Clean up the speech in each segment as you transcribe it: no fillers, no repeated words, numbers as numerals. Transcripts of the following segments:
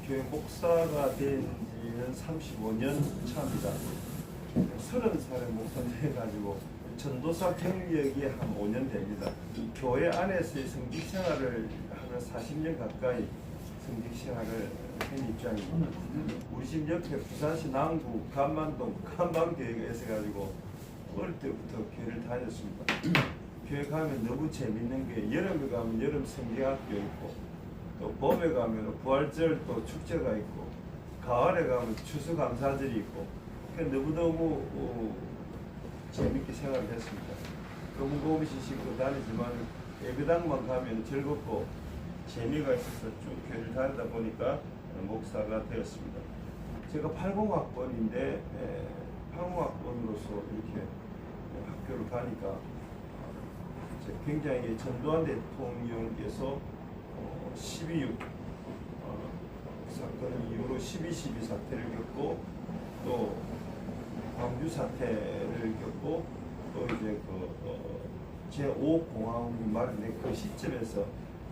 교회 목사가 된 지는 35년 차입니다. 30살에 목사 돼가지고 전도사 경력이 한 5년 됩니다. 교회 안에서의 성직 생활을 하면 40년 가까이 성직 생활을 한 입장입니다. 우리 집 옆에 부산시 남구 간만동 간방교회가 있어가지고 어릴 때부터 교회를 다녔습니다. 교회 가면 너무 재밌는 게 여름에 가면 여름 성경학교 있고 또 봄에 가면 부활절 또 축제가 있고 가을에 가면 추수감사절이 있고 너무너무 재밌게 생활을 했습니다. 고무고무시 신고 다니지만 예배당만 가면 즐겁고 재미가 있어서 쭉 교회를 다니다 보니까 목사가 되었습니다. 제가 80학번인데 80학번으로서 이렇게 학교를 가니까 굉장히 전두환 대통령께서 12.6 사건 이후로 12.12 사태를 겪고 또 광주 사태를 겪고 또 이제 제5공화국이 마련된 그 시점에서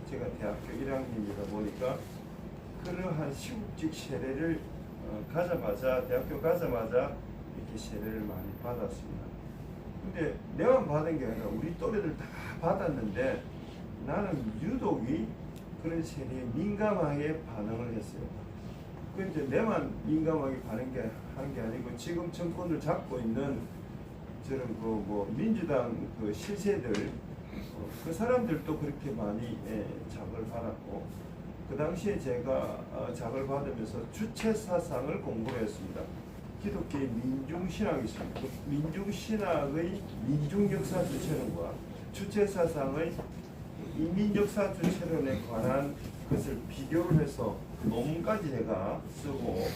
제가 대학교 1학년이다 보니까 그러한 시국적 세례를 가자마자 대학교 가자마자 이렇게 세례를 많이 받았습니다. 근데 내만 받은 게 아니라 우리 또래들 다 받았는데 나는 유독이 그런 세례에 민감하게 반응을 했어요. 그 이제 내만 민감하게 하는 게 아니고 지금 정권을 잡고 있는 저런 민주당 실세들 그 사람들도 그렇게 많이 작을 받았고 그 당시에 제가 작을 받으면서 주체 사상을 공부를 했습니다. 기독교의 민중신학이 있습니다. 민중신학의 민중역사 주체론과 주체 사상의 인민역사 주체론에 관한 것을 비교를 해서 논문까지 제가 쓰고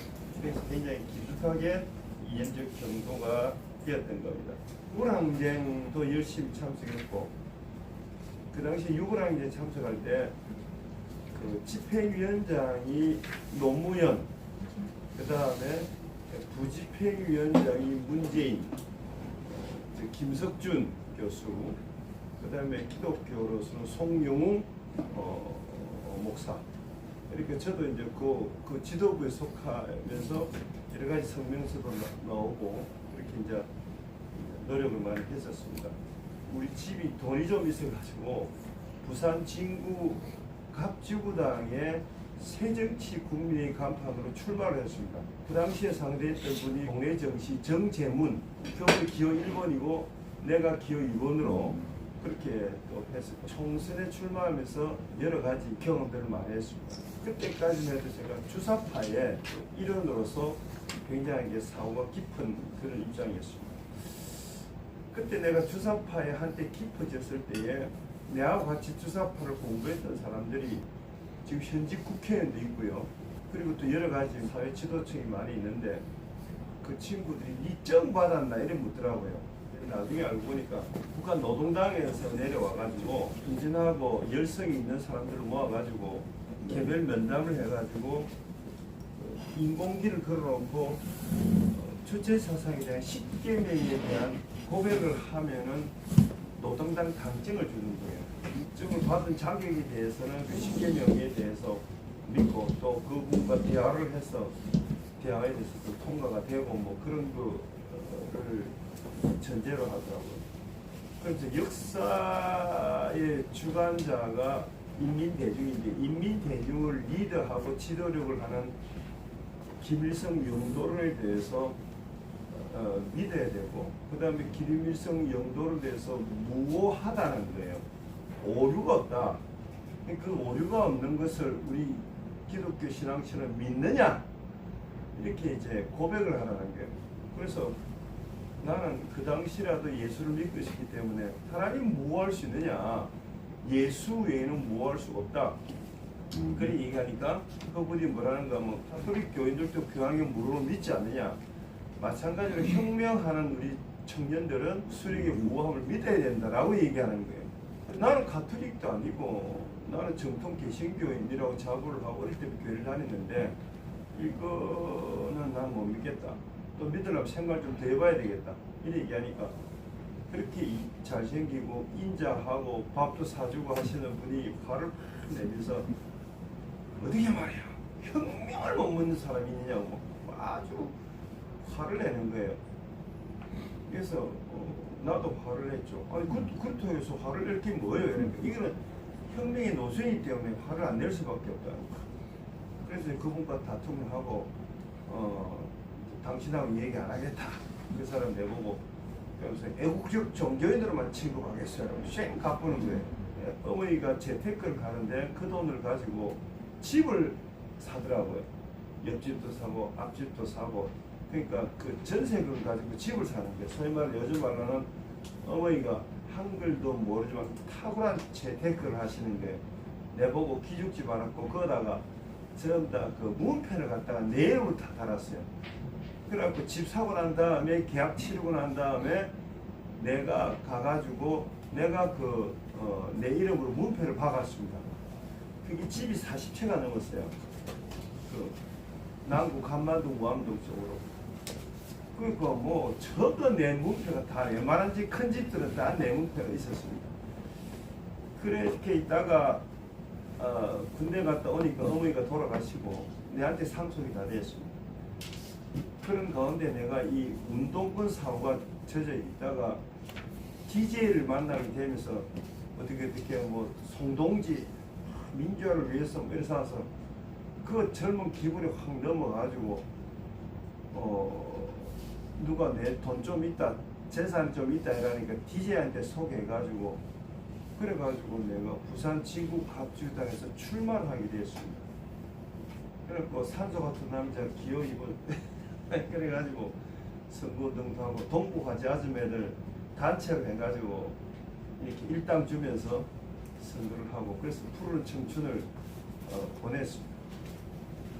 그래서 굉장히 깊숙하게 이해적 정도가 되었던 겁니다. 육아항쟁도 열심히 참석했고 그 당시 육아항쟁 참석할 때 그 집행위원장이 노무현 그 다음에 부집행위원장이 문재인 김석준 교수 그 다음에 기독교로서는 송영웅 목사 이렇게 저도 이제 그 지도부에 속하면서 여러 가지 성명서도 나오고 그렇게 이제 노력을 많이 했었습니다. 우리 집이 돈이 좀 있어가지고 부산 진구 갑지구당의 새정치 국민의 간판으로 출마를 했습니다. 그 당시에 상대했던 분이 동네 정시 정재문 그분이 기호 1번이고 내가 기호 2번으로 그렇게 또 해서 총선에 출마하면서 여러 가지 경험들을 많이 했습니다. 그때까지만 해도 제가 주사파의 일원으로서 굉장히 사고가 깊은 그런 입장이었습니다. 그때 내가 주사파에 한때 깊어졌을 때에 내하고 같이 주사파를 공부했던 사람들이 지금 현직 국회의원도 있고요. 그리고 또 여러 가지 사회 지도층이 많이 있는데 그 친구들이 니정 받았나 이래 묻더라고요. 나중에 알고 보니까 북한 노동당에서 내려와가지고 인진하고 열성이 있는 사람들을 모아가지고 개별 면담을 해가지고 인공기를 걸어놓고 주체 사상에 대한 10계명에 대한 고백을 하면은 노동당 당증을 주는 거예요. 입증을 받은 자격에 대해서는 그 10계명에 대해서 믿고 또 그분과 대화를 해서 대화에 대해서도 통과가 되고 뭐 그런 거를 전제로 하더라고요. 그래서 역사의 주관자가 인민대중인데 인민대중을 리더하고 지도력을 하는 김일성 영도론에 대해서 믿어야 되고 그 다음에 김일성 영도론에 대해서 무오하다는 거예요. 오류가 없다. 그 오류가 없는 것을 우리 기독교 신앙처럼 믿느냐 이렇게 이제 고백을 하라는 거예요. 그래서 나는 그 당시라도 예수를 믿고 있었기 때문에 하나님 무엇할 수 있느냐 예수 외에는 무엇할 수가 없다. 그렇게 얘기하니까 그분이 뭐라는가 하면 가톨릭 교인들도 교황의 무릎을 믿지 않느냐. 마찬가지로 혁명하는 우리 청년들은 수령의 무함을 믿어야 된다라고 얘기하는 거예요. 나는 가톨릭도 아니고 나는 정통 개신교인이라고 자부를 하고 어릴 때부터 교회를 다녔는데 이거는 난 못 믿겠다. 또 믿으려면 생각을 좀 더 해봐야 되겠다. 이렇게 얘기하니까 그렇게 잘생기고 인자하고 밥도 사주고 하시는 분이 화를 내면서 어떻게 말이야 혁명을 못 묻는 사람이 있느냐고 아주 화를 내는 거예요. 그래서 나도 화를 냈죠. 아니 그렇다고 해서 화를 낼 게 뭐예요? 그러니까 이거는 혁명의 노선이기 때문에 화를 안 낼 수밖에 없다. 그래서 그분과 다툼을 하고 당신하고 얘기 안 하겠다. 그 사람 내보고 그래서 애국적 종교인으로만 취급하겠어요. 쌩 갚는 거예요. 어머니가 재테크를 가는데 그 돈을 가지고 집을 사더라고요. 옆집도 사고 앞집도 사고 그러니까 그 전세금을 가지고 집을 사는 거예요. 소위 말해 요즘 말로는 어머니가 한글도 모르지만 탁월한 재테크를 하시는 거예요. 내보고 기죽지 말았고 거기다가 전부 다 그 문패를 갖다가 내 이름으로 다 달았어요. 그래갖고 집 사고 난 다음에 계약 치르고 난 다음에 내가 가가지고 내가 내 이름으로 문패를 박았습니다. 그게 집이 40채가 넘었어요. 그 남구 간만도 무암동 쪽으로. 그러니까 뭐 전부 내 문패가 다 웬만한 집 큰 집들은 다 내 문패가 있었습니다. 그렇게 있다가 군대 갔다 오니까 어머니가 돌아가시고 내한테 상속이 다 됐습니다. 그런 가운데 내가 이 운동권 사고가 젖어 있다가 DJ를 만나게 되면서 어떻게 뭐 송동지 민주화를 위해서 뭐 이래서 와서 그 젊은 기분이 확 넘어가지고 누가 내 돈 좀 있다 재산 좀 있다 이러니까 DJ한테 소개해가지고 그래가지고 내가 부산 진국합주당에서 출마를 하게 됐습니다. 그래갖고 산소 같은 남자 기어 입은 그래가지고 선거 등도 하고 동북아지 아줌매들 단체를 해가지고 이렇게 일당 주면서 선거를 하고 그래서 푸르른 청춘을 보냈습니다.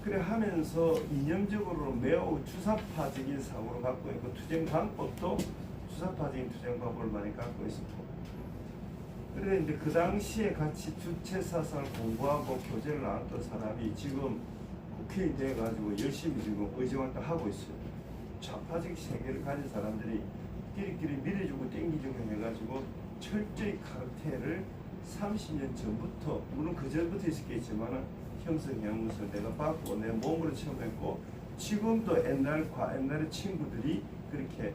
그래 하면서 이념적으로 매우 주사파적인 사고를 갖고 있고 투쟁방법도 주사파적인 투쟁방법을 많이 갖고 있었고 그런데 그 당시에 같이 주체사상을 공부하고 교재를 나눴던 사람이 지금 국회의원 돼가지고 열심히 지금 의정활동 하고 있어요. 좌파적 세계를 가진 사람들이 끼리끼리 밀어주고 땡기주고 해가지고 철저히 카르텔을 30년 전부터 물론 그 전부터 있었겠지만 형성해오면서 내가 받고 내 몸으로 체험했고 지금도 옛날의 친구들이 그렇게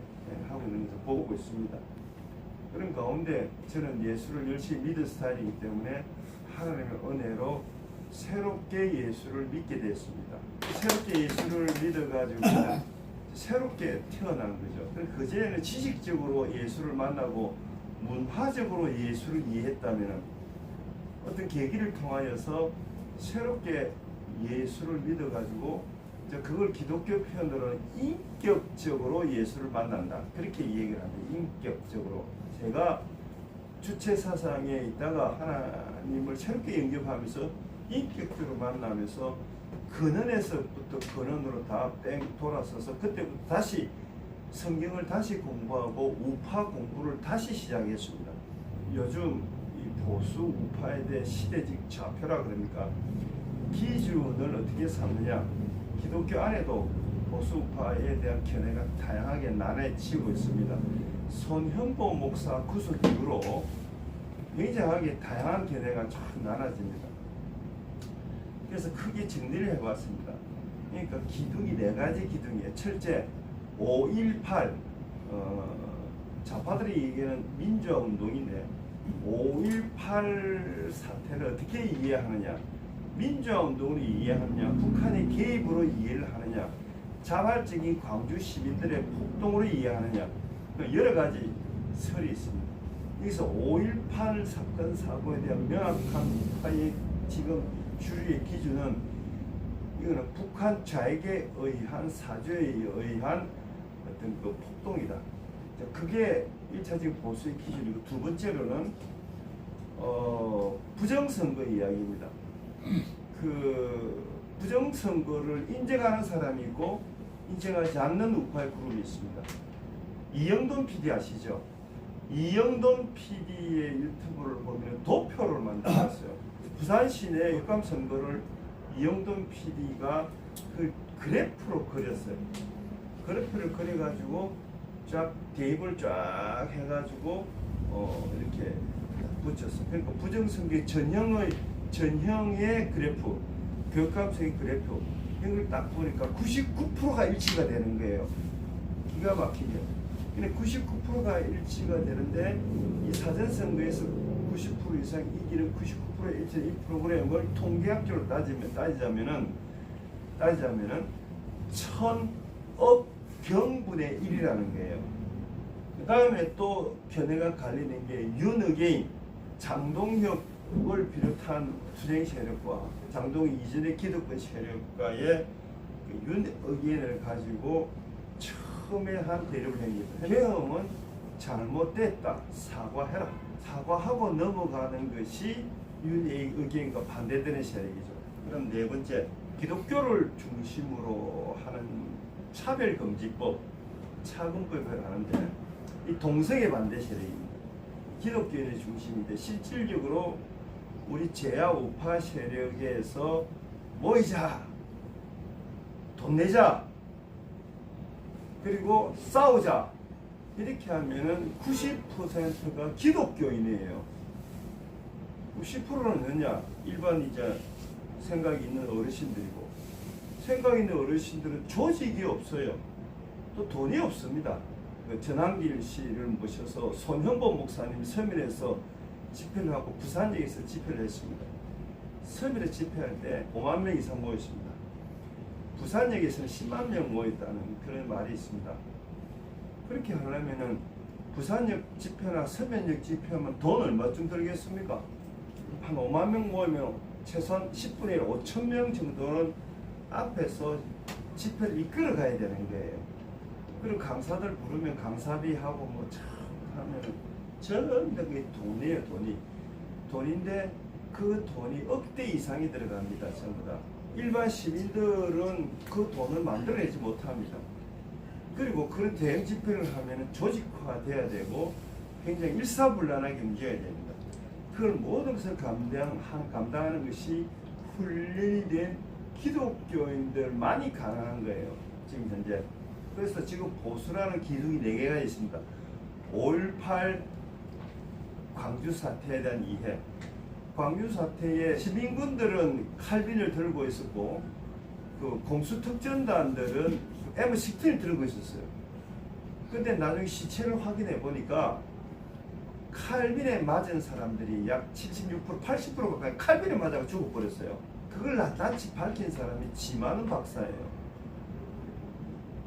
하고 있는 것을 보고 있습니다. 그런 가운데 저는 예수를 열심히 믿은 스타일이기 때문에 하나님의 은혜로 새롭게 예수를 믿게 됐습니다. 새롭게 예수를 믿어가지고 새롭게 태어난 거죠. 그전에는 지식적으로 예수를 만나고 문화적으로 예수를 이해했다면 어떤 계기를 통하여서 새롭게 예수를 믿어가지고 그걸 기독교 표현으로는 인격적으로 예수를 만난다. 그렇게 얘기를 합니다. 인격적으로. 제가 주체 사상에 있다가 하나님을 새롭게 영접하면서 인격적으로 만나면서 근원에서부터 근원으로 다 뺑 돌아서서 그때부터 다시 성경을 다시 공부하고 우파 공부를 다시 시작했습니다. 요즘 이 보수 우파에 대해 시대적 좌표라 그러니까 기준을 어떻게 삼느냐. 기독교 안에도 보수 우파에 대한 견해가 다양하게 나눠지고 있습니다. 손현보 목사 구속 이후로 굉장하게 다양한 견해가 쫙 나눠집니다. 그래서 크게 정리를 해봤습니다. 그러니까 기둥이 4가지 기둥이에요. 첫째, 5.18 좌파들이 얘기하는 민주화운동인데 5.18 사태를 어떻게 이해하느냐, 민주화운동으로 이해하느냐, 북한의 개입으로 이해를 하느냐, 자발적인 광주 시민들의 폭동으로 이해하느냐, 여러 가지 설이 있습니다. 여기서 5.18 사건 사고에 대한 명확한 우파의 지금 주류의 기준은 이거는 북한 좌익에 의한 사주에 의한 어떤 그 폭동이다. 그게 1차적 보수의 기준이고 두 번째로는 부정선거 이야기입니다. 그 부정선거를 인정하는 사람이 있고 인정하지 않는 우파의 그룹이 있습니다. 이영돈 PD 아시죠? 이영돈 PD의 유튜브를 보면 도표를 만들었어요. 부산 시내 역감 선거를 이영돈 PD가 그 그래프로 그렸어요. 그래프를 그려가지고 쫙 대입을 쫙 해가지고 이렇게 붙였어요. 그러니까 부정선거의 전형의 그래프. 교육감성의 그래프 이걸 딱 보니까 99%가 일치가 되는 거예요. 기가 막히게. 근데 99%가 일치가 되는데 이 사전선거에서 90% 이상 이기는 99%의 일치 이 프로그램을 통계학적으로 따지자면은 1000억 병분의 1이라는 거예요. 그 다음에 또 견해가 갈리는 게 윤의계인, 장동혁을 비롯한 투쟁 세력과 장동 이전의 기득권 세력과의 그 윤의계인을 가지고 처음에 한 대립을 행입니다. 계엄은 잘못됐다. 사과해라. 사과하고 넘어가는 것이 윤의계인과 반대되는 세력이죠. 그럼 네 번째, 기독교를 중심으로 하는 차별금지법, 차금법을 하는데 이 동성애 반대 세력입니다. 기독교인의 중심인데 실질적으로 우리 제야 우파 세력에서 모이자, 돈 내자, 그리고 싸우자 이렇게 하면은 90%가 기독교인이에요. 10%는 뭐냐? 일반 이제 생각이 있는 어르신들이고, 생각 있는 어르신들은 조직이 없어요. 또 돈이 없습니다. 전한길 씨를 모셔서 손현보 목사님이 서밀에서 집회를 하고 부산역에서 집회를 했습니다. 서밀에 집회할 때 5만 명 이상 모였습니다. 부산역에서는 10만 명 모였다는 그런 말이 있습니다. 그렇게 하려면은 부산역 집회나 서면역 집회하면 돈 얼마쯤 들겠습니까? 한 5만 명 모이면 최소한 10분의 1, 5천 명 정도는 앞에서 집회를 이끌어 가야 되는 거예요. 그리고 강사들 부르면 강사비하고 뭐 참 하면 전부 다 그게 돈이에요, 돈이. 돈인데 그 돈이 억대 이상이 들어갑니다, 전부 다. 일반 시민들은 그 돈을 만들어내지 못합니다. 그리고 그런 대형 집회를 하면 조직화돼야 되고 굉장히 일사불란하게 움직여야 됩니다. 그걸 모든 것을 감당하는 것이 훈련이 된 기독교인들만이 가능한 거예요, 지금 현재. 그래서 지금 보수라는 기둥이 4개가 있습니다. 5.18 광주 사태에 대한 이해. 광주 사태에 시민군들은 칼빈을 들고 있었고, 그 공수특전단들은 M16을 들고 있었어요. 근데 나중에 시체를 확인해 보니까 칼빈에 맞은 사람들이 약 76%, 80% 가까이 칼빈에 맞아서 죽어버렸어요. 그걸 낱낱이 밝힌 사람이 지만은 박사예요.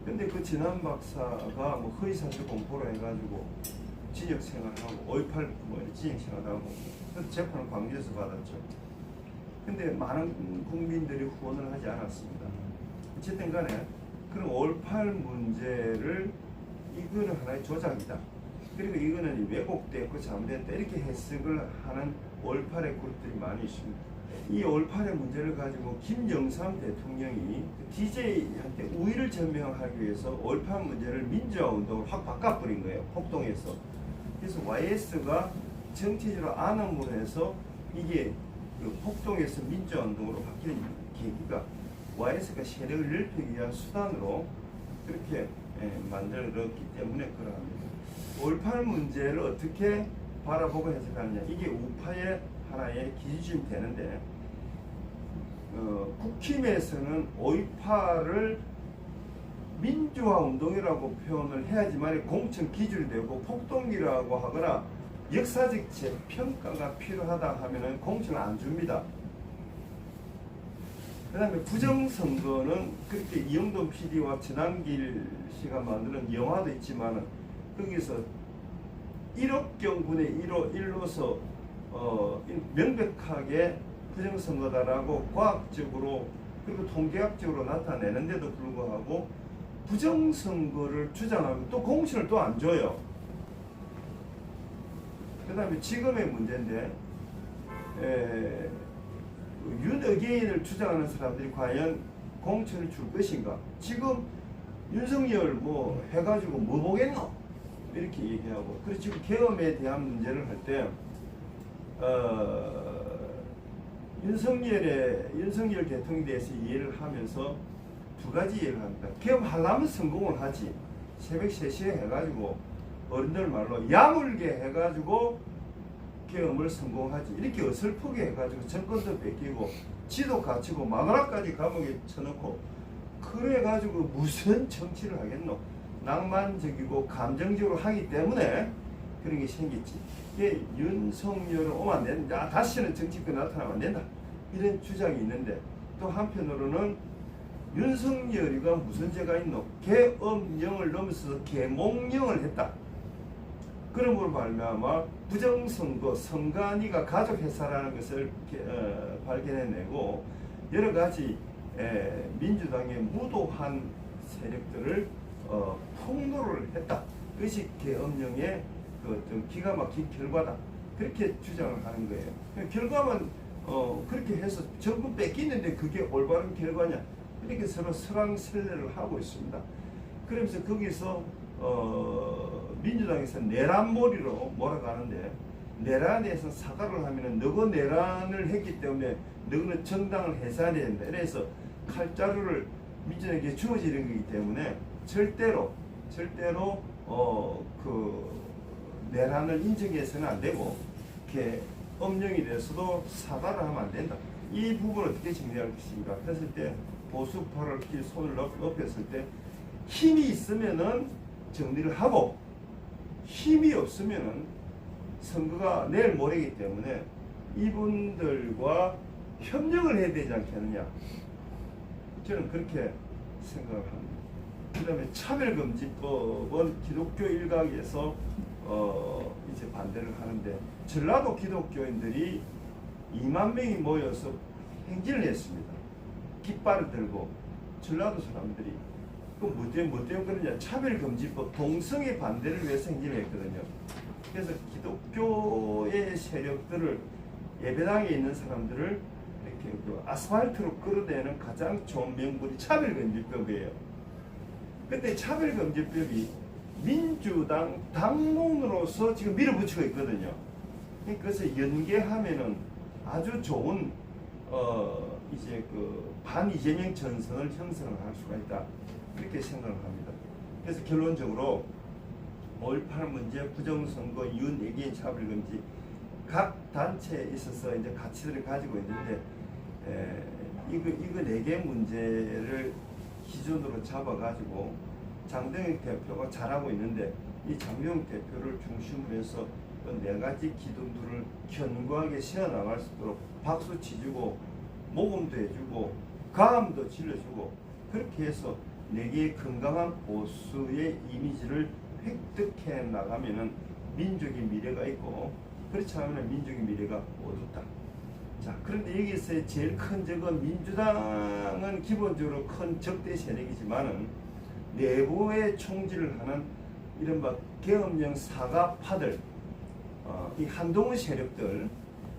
근데 그 진한 박사가 뭐 허위사실 공포로 해가지고 징역 생활하고 5.18 뭐 징역 생활하고 그래서 재판을 광주에서 받았죠. 근데 많은 국민들이 후원을 하지 않았습니다. 어쨌든 간에 그런 5.18 문제를 이거는 하나의 조작이다. 그리고 이거는 왜곡됐고 잘못됐다 이렇게 해석을 하는 5.18의 그룹들이 많이 있습니다. 이 5.18의 문제를 가지고 김영삼 대통령이 DJ한테 우위를 점명하기 위해서 5.18 문제를 민주화 운동을 확 바꿔버린 거예요. 폭동에서. 그래서 YS가 정치적으로 안음으로 해서 이게 그 폭동에서 민주화 운동으로 바뀌는 계기가 YS가 세력을 넓히기 위한 수단으로 그렇게 만들었기 때문에 그러합니다. 5.18 문제를 어떻게 바라보고 해석하느냐, 이게 우파의 하나의 기준이 되는데, 국힘에서는 5.18을 민주화 운동이라고 표현을 해야지만 공천 기준이 되고, 폭동이라고 하거나 역사적 재평가가 필요하다 하면은 공천을 안 줍니다. 그 다음에 부정선거는 그렇게 이영돈 PD와 전한길 씨가 만드는 영화도 있지만은 거기서 1억 경분의 1로서 명백하게 부정선거다라고 과학적으로 그리고 통계학적으로 나타내는데도 불구하고 부정선거를 주장하고 또 공천을 또 안 줘요. 그 다음에 지금의 문제인데 윤의계인을 주장하는 사람들이 과연 공천을 줄 것인가? 지금 윤석열 뭐 해가지고 뭐 보겠노? 이렇게 얘기하고, 그리고 지금 계엄에 대한 문제를 할 때 윤석열 대통령에 대해서 이해를 하면서 두 가지 이해를 합니다. 계엄하려면 성공을 하지. 새벽 3시에 해가지고 어른들 말로 야물게 해가지고 계엄을 성공하지 이렇게 어설프게 해가지고 정권도 뺏기고 지도 갇히고 마누라까지 감옥에 쳐넣고 그래가지고 무슨 정치를 하겠노? 낭만적이고 감정적으로 하기 때문에 그런 게 생겼지. 이게 윤석열은 오면 안 된다. 다시는 정치권 나타나면 안 된다. 이런 주장이 있는데 또 한편으로는 윤석열이가 무슨 죄가 있노? 계엄령을 넘어서서 계몽령을 했다. 그러므로 말미암아 부정선거, 선관위가 가족회사라는 것을 발견해내고 여러 가지 민주당의 무도한 세력들을 폭로를 했다. 그것이 계엄령의 좀 기가 막힌 결과다. 그렇게 주장을 하는 거예요. 결과만 그렇게 해서 정권 뺏기는데 그게 올바른 결과냐? 이렇게 서로 설왕설래를 하고 있습니다. 그러면서 거기서 민주당에서 내란몰이로 몰아가는데 내란에서 사과를 하면은 너가 내란을 했기 때문에 너는 정당을 해산해야 된다. 이래서 칼자루를 민주당에게 주어지는 거기 때문에 절대로 그 내란을 인정해서는 안 되고 계엄령에 대해서도 사과를 하면 안 된다. 이 부분을 어떻게 정리할 것인가 했을 때 보수파를 손을 높였을 때 힘이 있으면은 정리를 하고 힘이 없으면은 선거가 내일 모레이기 때문에 이분들과 협력을 해야 되지 않겠느냐. 저는 그렇게 생각을 합니다. 그 다음에 차별금지법은 기독교 일각에서 이제 반대를 하는데 전라도 기독교인들이 2만 명이 모여서 행진을 했습니다. 깃발을 들고 전라도 사람들이 그 뭐 때문에 그러냐? 차별금지법 동성애 반대를 위해서 행진을 했거든요. 그래서 기독교의 세력들을 예배당에 있는 사람들을 이렇게 그 아스팔트로 끌어대는 가장 좋은 명분이 차별금지법이에요. 근데 차별금지법이 민주당 당론으로서 지금 밀어붙이고 있거든요. 그래서 연계하면은 아주 좋은 이제 그 반이재명 전선을 형성을 할 수가 있다. 그렇게 생각을 합니다. 그래서 결론적으로 5.18 문제, 부정선거, 이웃 외계인 차별금지 각 단체에 있어서 이제 가치들을 가지고 있는데 이거 4개 문제를 기준으로 잡아가지고 장동혁 대표가 잘하고 있는데 이 장동혁 대표를 중심으로 해서 그 4가지 기둥들을 견고하게 세워나갈 수 있도록 박수 치주고 모금도 해주고 가함도 질러주고 그렇게 해서 4개의 건강한 보수의 이미지를 획득해 나가면은 민족의 미래가 있고 그렇지 않으면 민족의 미래가 어둡다. 자, 그런데 여기서 제일 큰 적은 민주당은 기본적으로 큰 적대 세력이지만은 내부의 총질을 하는 이른바 계엄령 사과파들, 이 한동훈 세력들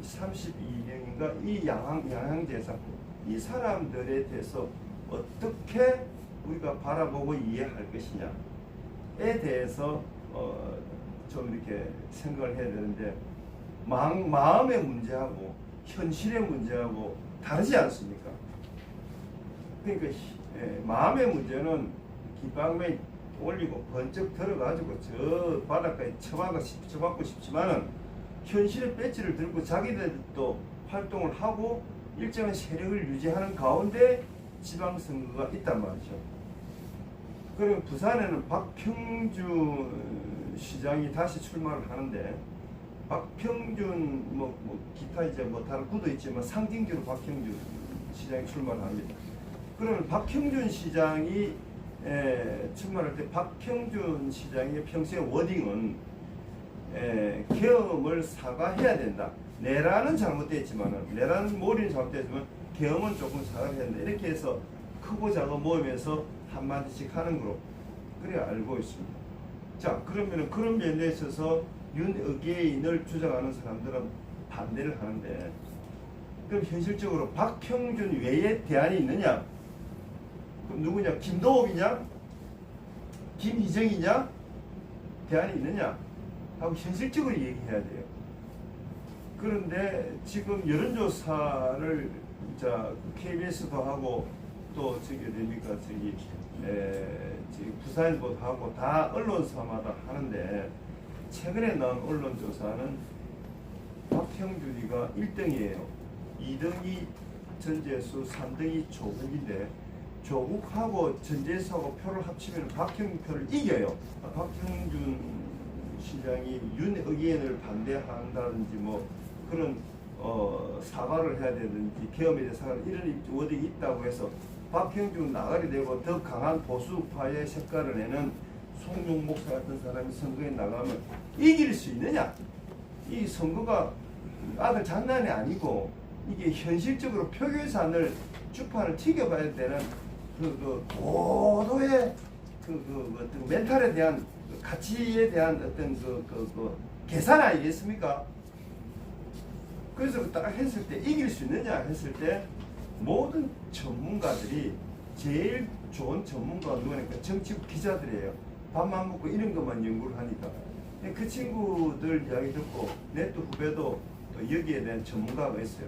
32명인가 이 양양재산 이 사람들에 대해서 어떻게 우리가 바라보고 이해할 것이냐에 대해서 좀 이렇게 생각을 해야 되는데 마음의 문제하고 현실의 문제하고 다르지 않습니까? 그러니까 마음의 문제는 깃방망이 올리고 번쩍 들어가지고 저 바닷가에 처박고 싶지만은 현실의 배지를 들고 자기들도 활동을 하고 일정한 세력을 유지하는 가운데 지방선거가 있단 말이죠. 그러면 부산에는 박평준 시장이 다시 출마를 하는데 박평준 뭐 기타 이제 뭐 다른 구도 있지만 상징적으로 박평준 시장이 출마를 합니다. 그러면 박평준 시장이 출마할 때 박평준 시장의 평소의 워딩은 계엄을 사과해야 된다. 내란은 잘못됐지만은 내란 몰이는 잘못됐지만 계엄은 조금 사과해야 된다. 이렇게 해서 크고 작은 모임에서 한마디씩 하는 거로 그래 알고 있습니다. 자, 그러면은 그런 면에 있어서 윤의계인을 주장하는 사람들은 반대를 하는데 그럼 현실적으로 박평준 외에 대안이 있느냐? 그럼 누구냐? 김도읍이냐? 김희정이냐? 대안이 있느냐? 하고 현실적으로 얘기해야 돼요. 그런데 지금 여론조사를 KBS도 하고 또 저기 됩니까? 저기 부산일보도 하고 다 언론사마다 하는데 최근에 나온 언론조사는 박형준이가 1등이에요. 2등이 전재수, 3등이 조국인데 조국하고 전재수하고 표를 합치면 박형준 표를 이겨요. 박형준 시장이 윤 의견을 반대한다든지 뭐 그런 사과를 해야 되든지 계엄에 대해 사과를 이런 워딩이 있다고 해서 박형준 나가리 되고 더 강한 보수파의 색깔을 내는 송용 목사 같은 사람이 선거에 나가면 이길 수 있느냐? 이 선거가 아들 장난이 아니고 이게 현실적으로 표 계산을 주판을 튀겨봐야 되는 그 고도의 어떤 멘탈에 대한 가치에 대한 어떤 계산 아니겠습니까? 그래서 딱 했을 때 이길 수 있느냐 했을 때 모든 전문가들이 제일 좋은 전문가가 누구니까 정치부 기자들이에요. 밥만 먹고 이런 것만 연구를 하니까 그 친구들 이야기 듣고 내 또 후배도 또 여기에 대한 전문가가 있어요.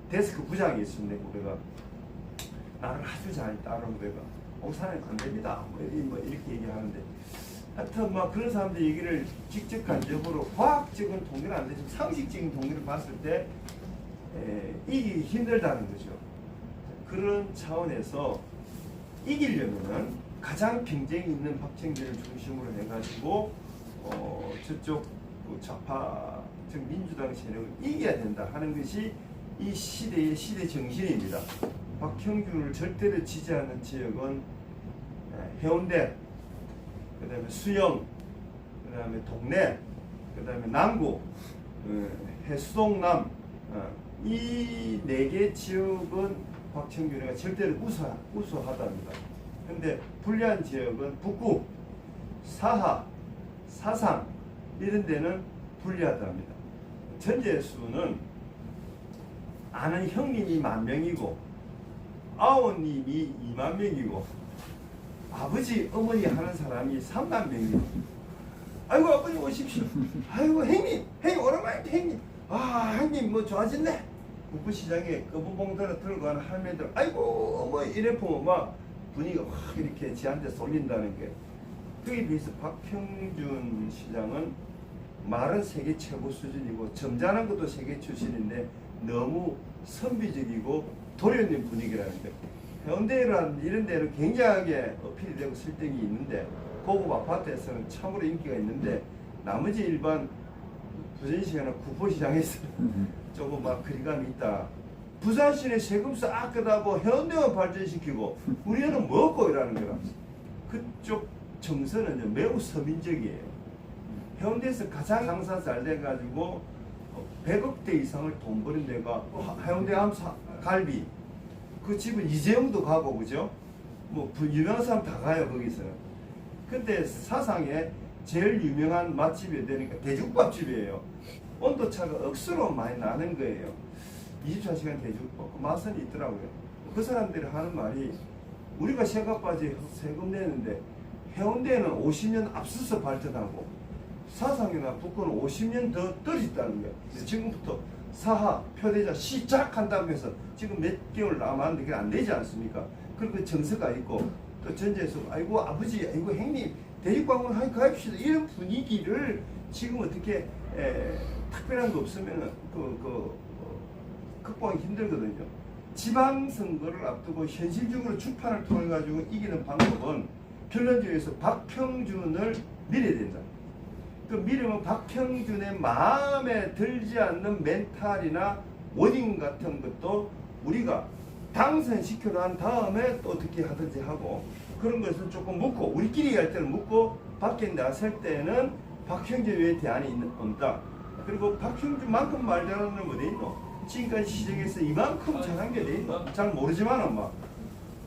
데스크 부장이 있습니다. 후배가 나를 아주 잘 따르는 후배가 옥사님 안 됩니다. 뭐 이렇게 얘기하는데 하여튼 뭐 그런 사람들 얘기를 직접 간접으로 과학적인 통계는 안 되지만 상식적인 통계를 봤을 때 이기기 힘들다는 거죠. 그런 차원에서 이기려면은 가장 경쟁이 있는 박정희를 중심으로 해가지고 저쪽 좌파적 민주당 세력을 이겨야 된다 하는 것이 이 시대의 시대 정신입니다. 박형준을 절대로 지지하는 지역은 해운대, 그 다음에 수영, 그 다음에 동래, 그 다음에 남구, 해수동남 이 4개 지역은 박형준이가 절대로 우수하답니다. 근데 불리한 지역은 북구, 사하, 사상 이런 데는 불리하답니다. 전재수는 아는 형님이 10,000명이고 아우님이 20,000명이고 아버지, 어머니 하는 사람이 30,000명이고 아이고 아버님 오십시오. 아이고 형님 오랜만에 형님. 아 형님 뭐 좋아졌네. 북부시장에 검은봉다를 들고 가는 할매들 아이고 어머 이래 보면 막 분위기가 확 이렇게 지한테 쏠린다는 게 그에 비해서 박형준 시장은 말은 세계 최고 수준이고 점잖은 것도 세계 출신인데 너무 선비적이고 도련님 분위기라는 거. 해운대라는 이런 데는 굉장하게 어필이 되고 설득이 있는데 고급 아파트에서는 참으로 인기가 있는데 나머지 일반 부전시장이나 구포시장에서 조금 막 거리감이 있다. 부산시내 세금 싹 끄다고 해운대만 발전시키고 우리는 먹고 이라는 거라. 그쪽 정서는 매우 서민적이에요. 해운대에서 가장 장사 잘 돼가지고 100억대 이상을 돈 버는 데가 해운대 갈비. 그 집은 이재용도 가고 그죠? 뭐 유명한 사람 다 가요 거기서는. 근데 사상에 제일 유명한 맛집이 되니까 대죽밥집이에요. 온도차가 억수로 많이 나는 거예요. 24시간 대죽밥. 맛은 있더라고요. 그 사람들이 하는 말이 우리가 세갑바지 세금 내는데 해운대는 50년 앞서서 발전하고 사상이나 북구는 50년 더 떨어졌다는 거예요. 지금부터 사하, 표대자 시작한다고 해서 지금 몇 개월 남았는데 그게 안 되지 않습니까? 그리고 정서가 있고 또 전제에서 아이고 아버지, 아이고 형님 대륙방문 하니 가입시다 이런 분위기를 지금 어떻게 특별한 거 없으면 극복하기 힘들거든요. 지방선거를 앞두고 현실적으로 주판을 통해 가지고 이기는 방법은 결론적으로 박형준을 밀어야 된다. 그 밀으면 박형준의 마음에 들지 않는 멘탈이나 워딩 같은 것도 우리가 당선시켜 난 다음에 또 어떻게 하든지 하고 그런 것을 조금 묻고 우리끼리 할 때는 묻고 밖에 나설 때는 박형준 외에 대안이 없다. 그리고 박형준만큼 말 잘하는 놈 어디 있노? 지금까지 시정에서 이만큼 잘한 게 어디 있노? 잘 모르지만 막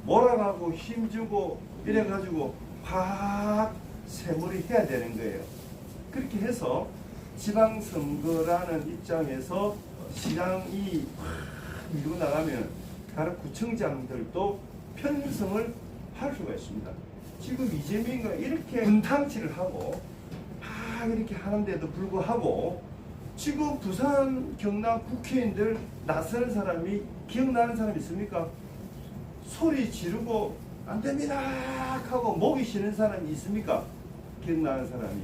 몰아가고 힘주고 이래가지고 확 세물이 해야 되는 거예요. 그렇게 해서 지방선거라는 입장에서 시장이 밀고 나가면 다른 구청장들도 편성을 할 수가 있습니다. 지금 이재명이가 이렇게 분탕치를 하고 막 이렇게 하는데도 불구하고 지금 부산 경남 국회의원들 나서는 사람이 기억나는 사람 있습니까? 소리 지르고 안 됩니다 하고 목이 쉬는 사람이 있습니까? 기억나는 사람이.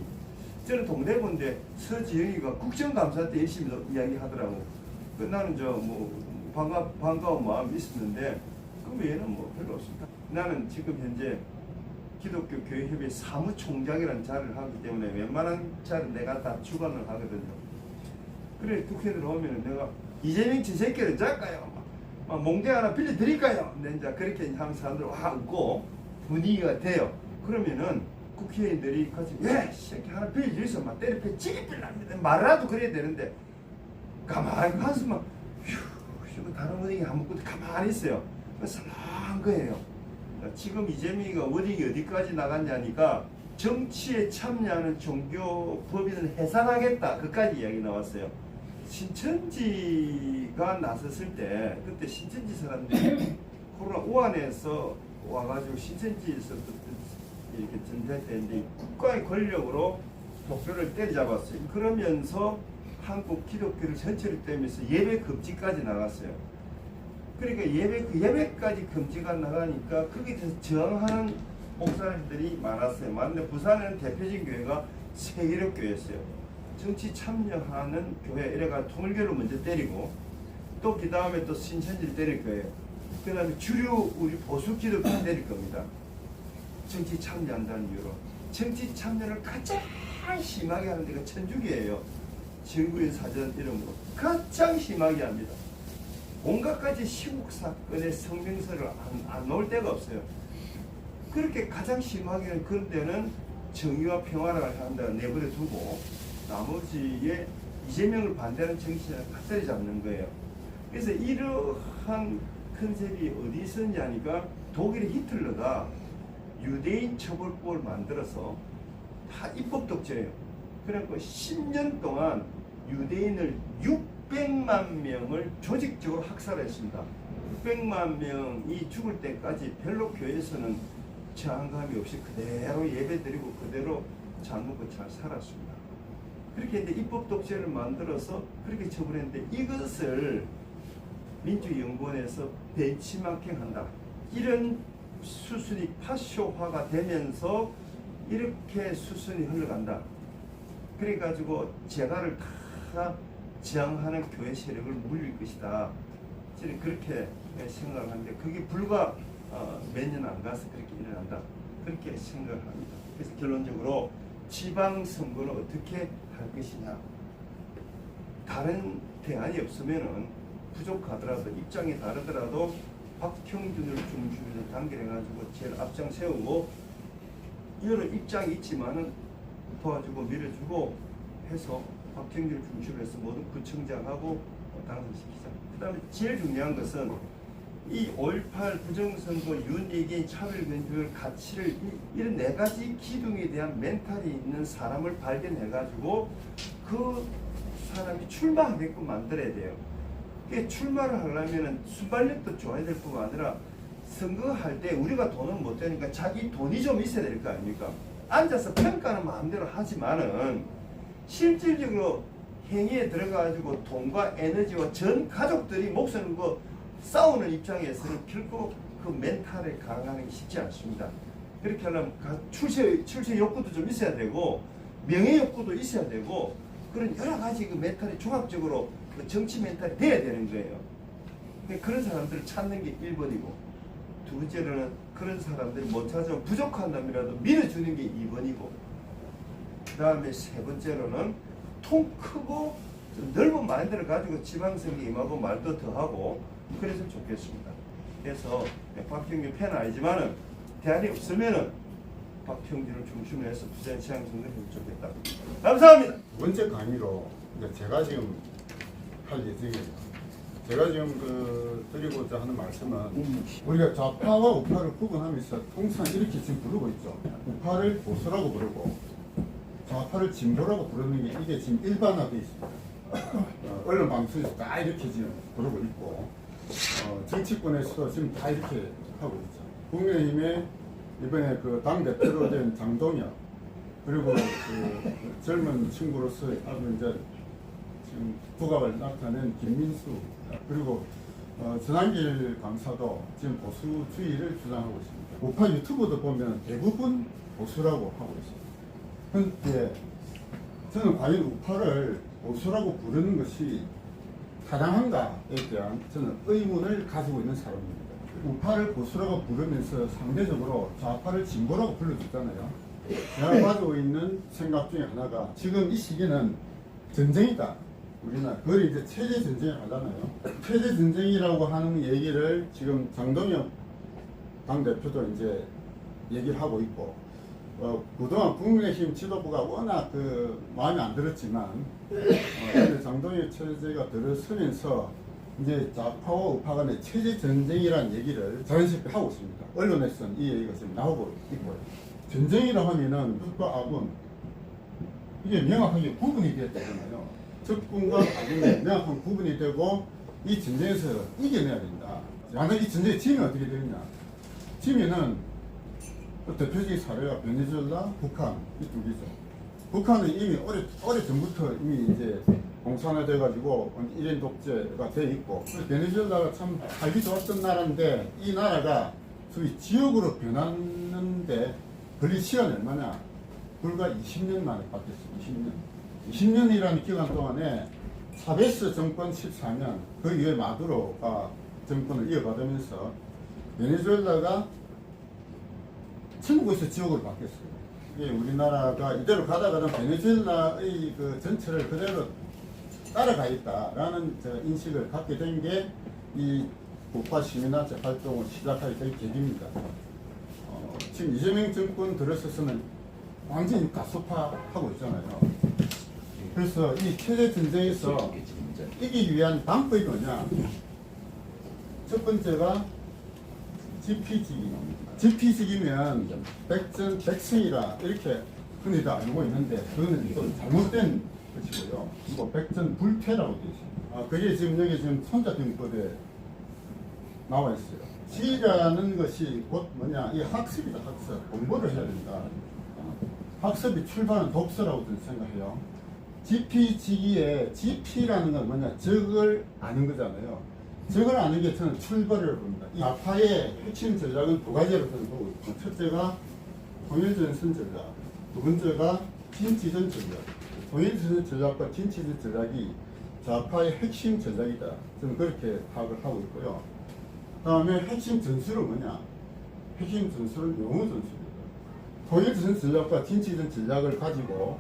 저는 동대구인데 서지영이가 국정감사 때 열심히 이야기하더라고. 나는 반가운 마음이 있었는데 그 외에는 별로 없습니다. 나는 지금 현재 기독교 교회협의 사무총장이라는 자리를 하기 때문에 웬만한 자리는 내가 다 주관을 하거든요. 그래 국회 들어오면 내가 이재명 저 새끼를 잡을까요? 막 몽대 하나 빌려드릴까요? 근데 이제 그렇게 하면 사람들 와 웃고 분위기가 돼요. 그러면은 국회의원들이 같이 새끼 하나 빌려주세요. 막 때려패 지기 빌랍니다. 말이라도 그래야 되는데 가만히 가서 막 휴 다른 분위기 안 먹고 가만히 있어요. 설렁한 거예요. 지금 이재명이가 어디까지 나갔냐니까 정치에 참여하는 종교 법인을 해산하겠다. 그까지 이야기 나왔어요. 신천지가 나섰을 때 그때 신천지 사람들이 코로나 우한에서 와가지고 신천지에서 이렇게 전쟁했는데 국가의 권력으로 목표를 때려잡았어요. 그러면서 한국 기독교를 전체를 떼면서 예배 금지까지 나갔어요. 그러니까 예배까지 금지가 나가니까 거기에 대해서 저항하는 목사님들이 많았어요. 맞는데 부산에는 대표적인 교회가 세계력교회였어요. 정치 참여하는 교회 이래가 통일교를 먼저 때리고 또 그 다음에 또 신천지를 때릴 거예요. 그 다음에 주류 우리 보수 기독교를 때릴 겁니다. 정치 참여한다는 이유로. 정치 참여를 가장 심하게 하는 데가 천주교예요. 정구인 사전 이름으로 가장 심하게 합니다. 온갖 가지 시국 사건의 성명서를 안 놓을 데가 없어요. 그렇게 가장 심하게 하는 그런 데는 정의와 평화를 한다 내버려 두고 나머지에 이재명을 반대하는 정치인을 갖다리 잡는 거예요. 그래서 이러한 컨셉이 어디 있었냐니까 독일의 히틀러가 유대인 처벌법을 만들어서 다 입법 독재예요. 그래서 10년 동안 유대인을 600만 명을 조직적으로 학살했습니다. 600만 명이 죽을 때까지 별로 교회에서는 저항감이 없이 그대로 예배드리고 그대로 잘 먹고 잘 살았습니다. 그렇게 이제 입법 독재를 만들어서 그렇게 처벌했는데 이것을 민주연구원에서 벤치마킹한다. 이런 수순이 파쇼화가 되면서 이렇게 수순이 흘러간다. 그래가지고 재갈을 다 지향하는 교회 세력을 물릴 것이다. 저는 그렇게 생각을 하는데 그게 불과 몇 년 안 가서 그렇게 일어난다. 그렇게 생각을 합니다. 그래서 결론적으로 지방선거는 어떻게 할 것이냐. 다른 대안이 없으면은 부족하더라도 입장이 다르더라도 박형준을 중심으로 단결해가지고 제일 앞장 세우고 여러 입장이 있지만은 도와주고 밀어주고 해서 박형준을 중심으로 해서 모든 구청장하고 당선시키자. 그 다음에 제일 중요한 것은 이 5.18 부정선거 윤리개인 차별변조의 가치를 이런 네 가지 기둥에 대한 멘탈이 있는 사람을 발견해가지고 그 사람이 출마하게끔 만들어야 돼요. 출마를 하려면 순발력도 좋아야 될 뿐만 아니라 선거할 때 우리가 돈을 못 되니까 자기 돈이 좀 있어야 될 거 아닙니까? 앉아서 평가는 마음대로 하지만은 실질적으로 행위에 들어가가지고 돈과 에너지와 전 가족들이 목숨을 걸고 싸우는 입장에서는 결코 그 멘탈에 강하는 게 쉽지 않습니다. 그렇게 하려면 출세 욕구도 좀 있어야 되고 명예 욕구도 있어야 되고 그런 여러 가지 그 멘탈이 종합적으로 그 정치 멘탈이 돼야 되는 거예요. 그런 사람들을 찾는 게 1번이고 두 번째로는 그런 사람들이 못 찾아오면 부족한다면라도 밀어주는 게 2번이고 그 다음에 세 번째로는 통 크고 좀 넓은 마인드를 가지고 지방선거 임하고 말도 더 하고 그래서 좋겠습니다. 그래서 박형준 팬은 아니지만은 대안이 없으면은 박형준을 중심으로 해서 부산 시장선거를 해도 좋겠다. 감사합니다. 두 번째 강의로 제가 지금 할 예정입니다. 제가 지금 드리고자 하는 말씀은 우리가 좌파와 우파를 구분하면서 통상 이렇게 지금 부르고 있죠. 우파를 보수라고 부르고 좌파를 진보라고 부르는 게 이게 지금 일반화되어 있습니다. 언론 방송에서 다 이렇게 지금 부르고 있고 정치권에서도 지금 다 이렇게 하고 있죠. 국민의힘의 이번에 그 당대표로 된 장동혁 그리고 그 젊은 친구로서 아주 이제 지금 두각을 나타낸 김민수 그리고 전한길 강사도 지금 보수주의를 주장하고 있습니다. 우파 유튜브도 보면 대부분 보수라고 하고 있습니다. 그런데 저는 과연 우파를 보수라고 부르는 것이 타당한가에 대한 저는 의문을 가지고 있는 사람입니다. 우파를 보수라고 부르면서 상대적으로 좌파를 진보라고 불러주잖아요. 제가 가지고 있는 생각 중에 하나가 지금 이 시기는 전쟁이다. 우리나라 그걸 이제 체제 전쟁을 하잖아요. 체제 전쟁이라고 하는 얘기를 지금 장동혁 당 대표도 이제 얘기를 하고 있고, 그동안 국민의힘 지도부가 워낙 그 마음에 안 들었지만, 근데 장동혁 체제가 들어서면서 이제 좌파와 우파 간의 체제 전쟁이라는 얘기를 자연스럽게 하고 있습니다. 언론에서는 이 얘기가 지금 나오고 있고요. 전쟁이라 하면은 적과 악은 이게 명확하게 구분이 되었잖아요. 적군과 악군이 명확한 구분이 되고 이 전쟁에서 이겨내야 된다. 만약 이 전쟁의 지면 어떻게 되느냐? 지면은 대표적인 사례가 베네수엘라, 북한 이 두 개죠. 북한은 이미 오래 전부터 이미 이제 공산화돼가지고 일인 독재가 돼 있고, 베네수엘라가 참 살기 좋았던 나라인데 이 나라가 소위 지역으로 변하는데 걸린 시간이 얼마냐? 불과 20년 만에 바뀌었어요. 20년이라는 기간 동안에 차베스 정권 14년, 그 이후에 마두로가 정권을 이어받으면서 베네수엘라가 천국에서 지옥으로 바뀌었어요. 이게 우리나라가 이대로 가다가는 베네수엘라의 그 전체를 그대로 따라가겠다라는 인식을 갖게 된 게 이 우파 시민단체 활동을 시작하게 된 계기입니다. 지금 이재명 정권 들어서서는 완전히 가속화하고 있잖아요. 그래서 이 체제 전쟁에서 이기기 위한 방법이 뭐냐? 첫 번째가 지피지기면 백전 백승이라 이렇게 흔히 다 알고 있는데 그거는 또 잘못된 것이고요. 뭐 백전 불태라고 되어 있습니다. 그게 지금 여기 지금 손자병법에 나와 있어요. 지라는 것이 곧 뭐냐? 이 학습이다. 학습. 공부를 해야 된다. 학습이 출발은 독서라고 저는 생각해요. 지피지기에 지피라는 건 뭐냐? 적을 아는 거잖아요. 적을 아는 게 저는 출발이라고 봅니다. 이 좌파의 핵심 전략은 두 가지로 저는 보고 있고, 첫째가 통일전선 전략, 두 번째가 진취전 전략. 통일전선 전략과 진취전 전략이 좌파의 핵심 전략이다. 저는 그렇게 파악을 하고 있고요. 다음에 핵심 전술은 뭐냐? 핵심 전술은 영어 전술입니다. 통일전 전략과 진취전 전략을 가지고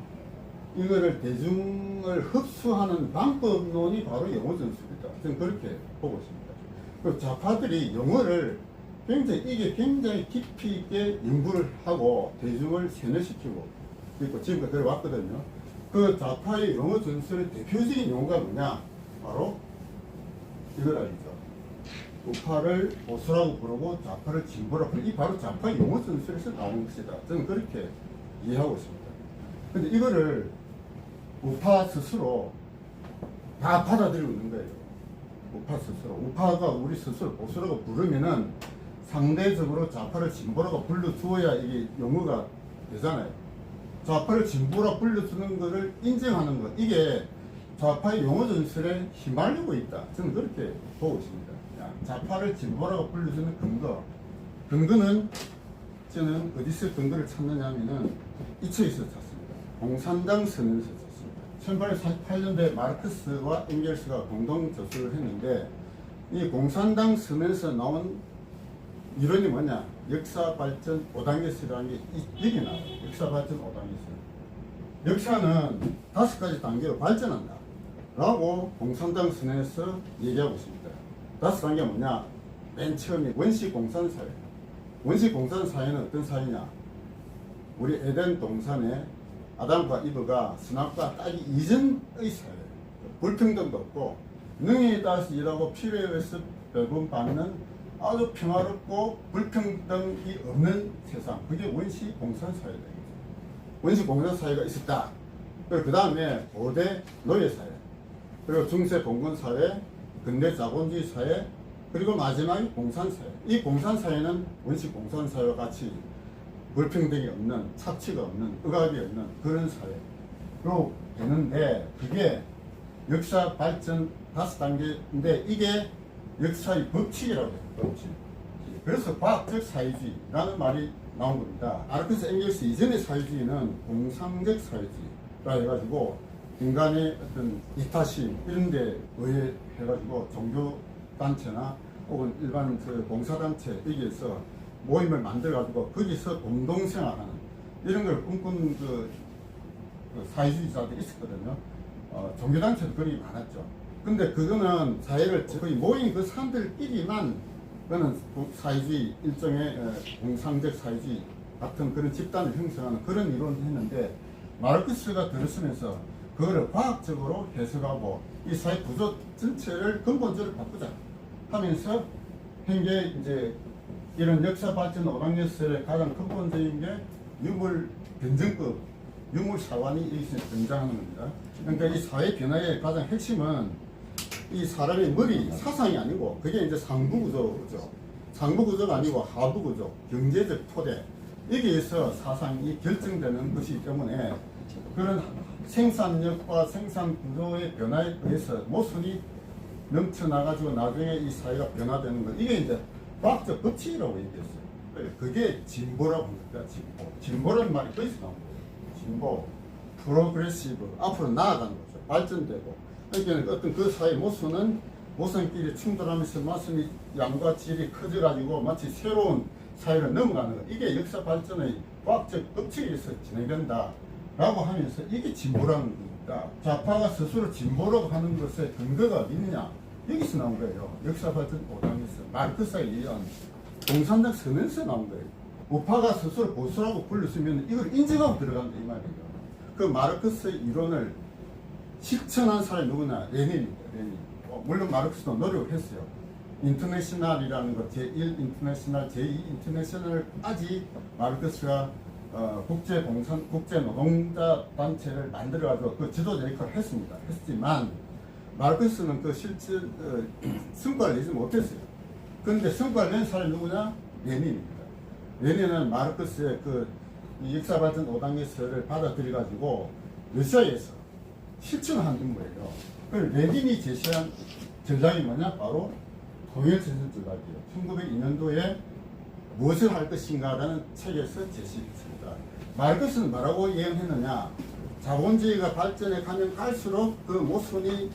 이거를 대중을 흡수하는 방법론이 바로 영어 전술이다. 저는 그렇게 보고 있습니다. 그리고 좌파들이 영어를 굉장히 깊이 있게 연구를 하고 대중을 세뇌시키고 있고 지금까지 그래 왔거든요. 그 좌파의 영어 전술의 대표적인 용어가 뭐냐? 바로 이걸 알죠. 우파를 보수라고 부르고 좌파를 진보라고 부르고 이 바로 좌파의 용어 전술에서 나온 것이다. 저는 그렇게 이해하고 있습니다. 근데 이거를 우파 스스로 다 받아들이고 있는 거예요. 우파 스스로. 우파가 우리 스스로 보수라고 부르면은 상대적으로 좌파를 진보라고 불러주어야 이게 용어가 되잖아요. 좌파를 진보라고 불러주는 것을 인정하는 것. 이게 좌파의 용어 전술에 휘말리고 있다. 저는 그렇게 보고 있습니다. 좌파를 진보라고 불러주는 근거는 저는 어디서 근거를 찾느냐 하면은 이 책에서 찾습니다. 공산당 선언에서 찾습니다. 1848년도에 마르크스와 엥겔스가 공동 저술을 했는데 이 공산당 선언에서 나온 이론이 뭐냐? 역사 발전 5단계설이라는 게 여기 나와요. 역사 발전 5단계설. 역사는 5가지 단계로 발전한다 라고 공산당 선언에서 얘기하고 있습니다. 5단계가 뭐냐? 맨 처음에 원시 공산사회. 원시 공산사회는 어떤 사회냐? 우리 에덴 동산에 아담과 이브가 선악과 따기 이전의 사회. 불평등도 없고 능에 따라서 일하고 필요에 의해서 배분받는 아주 평화롭고 불평등이 없는 세상. 그게 원시 공산사회다. 원시 공산사회가 있었다. 그리고 그 다음에 고대 노예사회, 그리고 중세 봉건사회, 근대 자본주의 사회, 그리고 마지막이 공산사회. 이 공산사회는 원시 공산사회와 같이 불평등이 없는, 착취가 없는, 억압이 없는 그런 사회로 되는데 그게 역사 발전 5단계인데 이게 역사의 법칙이라고 해요. 법칙. 그래서 과학적 사회주의라는 말이 나온 겁니다. 마르크스 엥겔스 이전의 사회주의는 공상적 사회주의, 해가지고 인간의 어떤 이타심 이런 데 의해가지고 종교단체나 혹은 일반 그 봉사단체 여기에서 모임을 만들어가지고 거기서 공동생활하는 이런 걸 꿈꾸는 그 사회주의자들이 있었거든요. 종교단체도 그리 많았죠. 근데 그거는 사회를 거의 모인 그 사람들끼리만 그거는 사회주의 일종의 공상적 사회주의 같은 그런 집단을 형성하는 그런 이론을 했는데 마르크스가 들었으면서 그거를 과학적으로 해석하고 이 사회 구조 전체를 근본적으로 바꾸자 하면서 현재 이제 이런 역사 발전 오락연설의 가장 근본적인 게 유물 변증법, 유물 사관이 여기서 등장하는 겁니다. 그러니까 이 사회 변화의 가장 핵심은 이 사람의 머리, 사상이 아니고 그게 이제 상부 구조죠. 상부 구조가 아니고 하부 구조, 경제적 토대 여기에서 사상이 결정되는 것이기 때문에 그런 생산력과 생산 구조의 변화에 의해서 모순이 넘쳐나가지고 나중에 이 사회가 변화되는 것 이게 이제 과학적 법칙이라고 얘기했어요. 그게 진보라고 합니다. 진보라는 말이 거기서 나온 거예요. 진보, 프로그레시브, 앞으로 나아가는 거죠. 발전되고. 그러니까 어떤 그 사회 모순끼리 충돌하면서 마순이 양과 질이 커져가지고 마치 새로운 사회로 넘어가는 것. 이게 역사 발전의 과학적 법칙에 의해서 진행된다. 라고 하면서 이게 진보라는 겁니다. 좌파가 스스로 진보라고 하는 것의 근거가 어디 있느냐? 여기서 나온 거예요. 역사 발전 5단에서 마르크스가 얘기한 공산당 선언에서 나온 거예요. 우파가 스스로 보수라고 불렀으면 이걸 인정하고 들어간다 이 말이에요. 그 마르크스의 이론을 실천한 사람이 누구냐? 레닌입니다. 레닌. 물론 마르크스도 노력을 했어요. 인터내셔널이라는 것, 제1 인터내셔널, 제2 인터내셔널까지 마르크스가 국제 노동자 단체를 만들어가지고 그 지도자 역할을 했습니다. 했지만 마르크스는 그 실제 성과를 내지 못했어요. 그런데 성과를 낸 사람이 누구냐? 레닌입니다. 레닌은 마르크스의 그 역사 발전 5단계서를 받아들여가지고 러시아에서 실천한 인물이에요. 그 레닌이 제시한 전략이 뭐냐? 바로 통일전선 전략이에요. 1902년도에 무엇을 할 것인가라는 책에서 제시했습니다. 마르크스는 뭐라고 예언했느냐? 자본주의가 발전해 가면 갈수록 그 모순이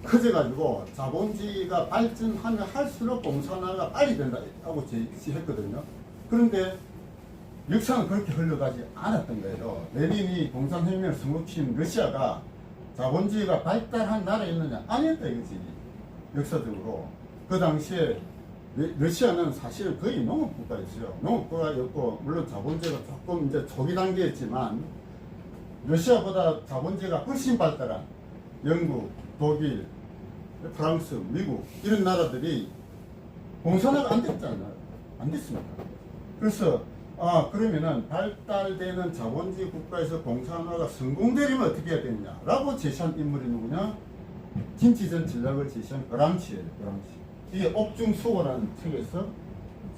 커져가지고 자본주의가 발전하면 할수록 공산화가 빨리 된다고 제시했거든요. 그런데 역사는 그렇게 흘러가지 않았던 거예요. 레닌이 공산혁명을 성공시킨 러시아가 자본주의가 발달한 나라였느냐? 아니었다 이거지. 역사적으로. 그 당시에 러시아는 사실은 거의 농업국가였어요. 농업국가였고 물론 자본주의가 조금 이제 초기 단계였지만 러시아보다 자본주의가 훨씬 발달한 영국, 독일, 프랑스, 미국 이런 나라들이 공산화가 안 됐잖아요. 안 됐습니다. 그래서 그러면은 발달되는 자본주의 국가에서 공산화가 성공되려면 어떻게 해야 되느냐라고 제시한 인물이 누구냐? 진취전 전략을 제시한 그람시예요. 그람시. 이게 옥중수고라는 책에서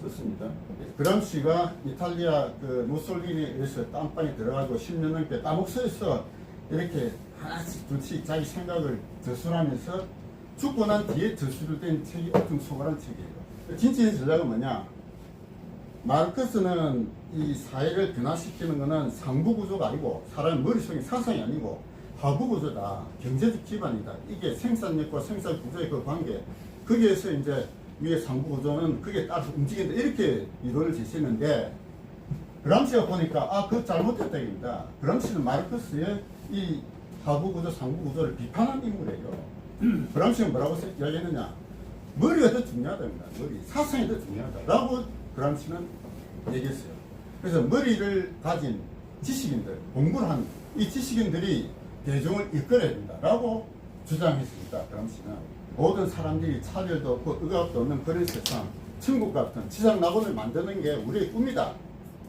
썼습니다. 그람시가 이탈리아 그 무솔리니에 의해서 땀방에 들어가고 10년 넘게 감옥소에서 이렇게 하나씩 둘씩 자기 생각을 저술하면서 죽고 난 뒤에 저술된 책이 옥중수고라는 책이에요. 진취전 전략은 뭐냐? 마르크스는 이 사회를 변화시키는 것은 상부 구조가 아니고 사람의 머릿속에 사상이 아니고 하부 구조다. 경제적 기반이다. 이게 생산력과 생산 구조의 그 관계. 거기에서 이제 위에 상부 구조는 그게 따라서 움직인다. 이렇게 이론을 제시했는데 그람시가 보니까 그거 잘못됐다 입니다. 그람시는 마르크스의 이 하부 구조, 상부 구조를 비판한 인물이에요. 그람시는 뭐라고 이야기했느냐? 머리가 더 중요하답니다. 머리. 사상이 더 중요하다라고 그람시는 얘기했어요. 그래서 머리를 가진 지식인들, 공부를 한 이 지식인들이 대중을 이끌어야 된다라고 주장했습니다. 그람시는. 모든 사람들이 차별도 없고 의학도 없는 그런 세상, 천국 같은 지상낙원을 만드는 게 우리의 꿈이다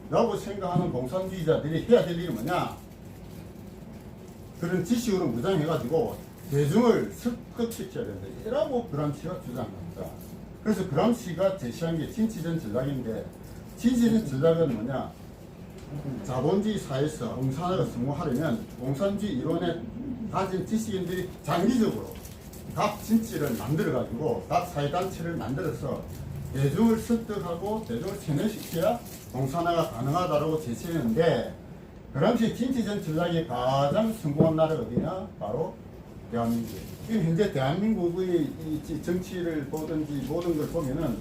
라고 생각하는 공산주의자들이 해야 될 일이 뭐냐? 그런 지식으로 무장해가지고 대중을 설득시켜야 된다 라고 그람시가 주장합니다. 그래서 그람시가 제시한 게 진취전 전략인데 진취전 전략은 뭐냐? 자본주의 사회에서 공산화가 성공하려면 공산주의 이론에 가진 지식인들이 장기적으로 각 진치를 만들어가지고 각 사회단체를 만들어서 대중을 설득하고 대중을 세뇌시켜야 공산화가 가능하다고 제시했는데 그 당시 진취전 전략이 가장 성공한 나라가 어디냐? 바로 대한민국. 지금 현재 대한민국의 이 정치를 보든지 모든 걸 보면은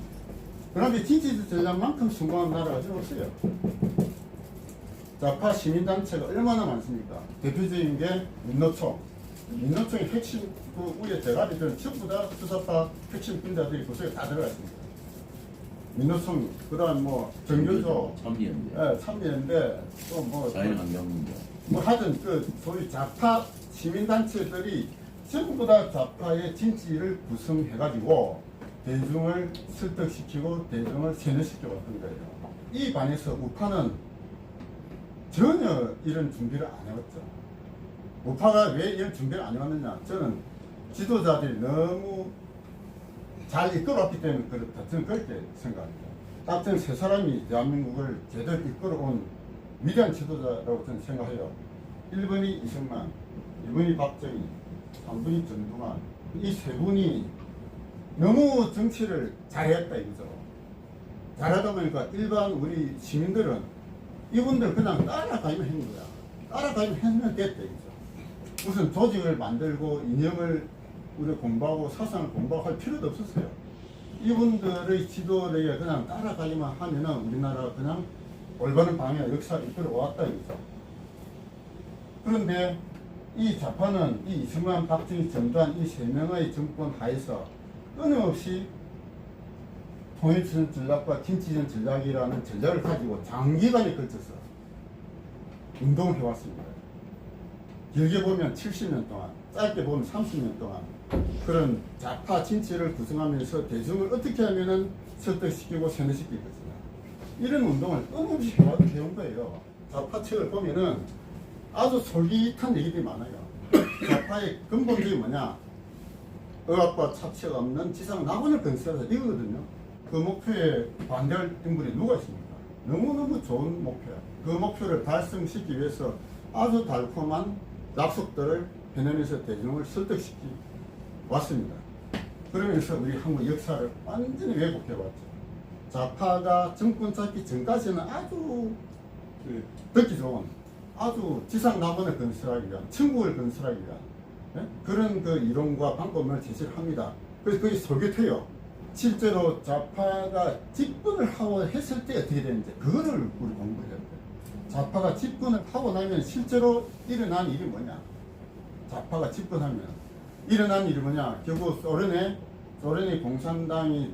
그 당시 진취전 전략만큼 성공한 나라가 지금 없어요. 좌파 시민단체가 얼마나 많습니까? 대표적인 게 민노총. 민노총의 핵심 그 위에 대가리들은 전부 다 수사파 핵심 분자들이 그 속에 다 들어가 있습니다. 민노총, 그 다음 뭐 정교조, 참여연대, 예, 참여연대, 또 뭐 자유환경운동, 뭐 하여튼 그 소위 좌파 시민단체들이 전부 다 좌파의 진지를 구성해가지고 대중을 설득시키고 대중을 세뇌시켜왔던 거예요. 이 반에서 우파는 전혀 이런 준비를 안 해왔죠. 우파가 왜 이런 준비를 안 해왔느냐? 저는 지도자들이 너무 잘 이끌어왔기 때문에 그렇다. 저는 그렇게 생각합니다. 딱 저는 세 사람이 대한민국을 제대로 이끌어온 위대한 지도자라고 저는 생각해요. 1번이 이승만, 2번이 박정희, 3번이 전두환. 이 세 분이 너무 정치를 잘했다 이거죠. 잘하다 보니까 일반 우리 시민들은 이분들 그냥 따라가기만 했는 거야. 따라가기만 했으면 됐다 이거죠. 무슨 조직을 만들고 이념을 우리 공부하고 사상을 공부할 필요도 없었어요. 이분들의 지도력에 그냥 따라가기만 하면은 우리나라가 그냥 올바른 방향 역사를 이끌어왔다 이거죠. 그런데 이 좌파는 이 이승만, 박정희, 전두환 이 세 명의 정권 하에서 끊임없이 통일전 전략과 진취전 전략이라는 전략을 가지고 장기간에 걸쳐서 운동을 해왔습니다. 길게 보면 70년 동안, 짧게 보면 30년 동안 그런 좌파 진취를 구성하면서 대중을 어떻게 하면은 설득시키고 세뇌시킬 것이냐. 이런 운동을 끊임없이 해온 거예요. 좌파 책을 보면은 아주 솔깃한 얘기들이 많아요. 좌파의 근본적이 뭐냐? 억압과 착취가 없는 지상 낙원을 건설하자 이거거든요. 그 목표에 반대할 인물이 누가 있습니까? 너무너무 좋은 목표야. 그 목표를 달성시키기 위해서 아주 달콤한 약속들을 해내면서 대중을 설득시키 왔습니다. 그러면서 우리 한국 역사를 완전히 왜곡해왔죠. 좌파가 정권 잡기 전까지는 아주 듣기 좋은 아주 지상 낙원을 건설하기 위한 천국을 건설하기 위한 그런 그 이론과 방법을 제시를 합니다. 그래서 그게 솔깃해요. 실제로 좌파가 집권을 하고 했을 때 어떻게 되는지 그거를 우리 공부해야 돼요. 좌파가 집권을 하고 나면 실제로 일어난 일이 뭐냐? 좌파가 집권하면 일어난 일이 뭐냐? 결국 소련의 공산당이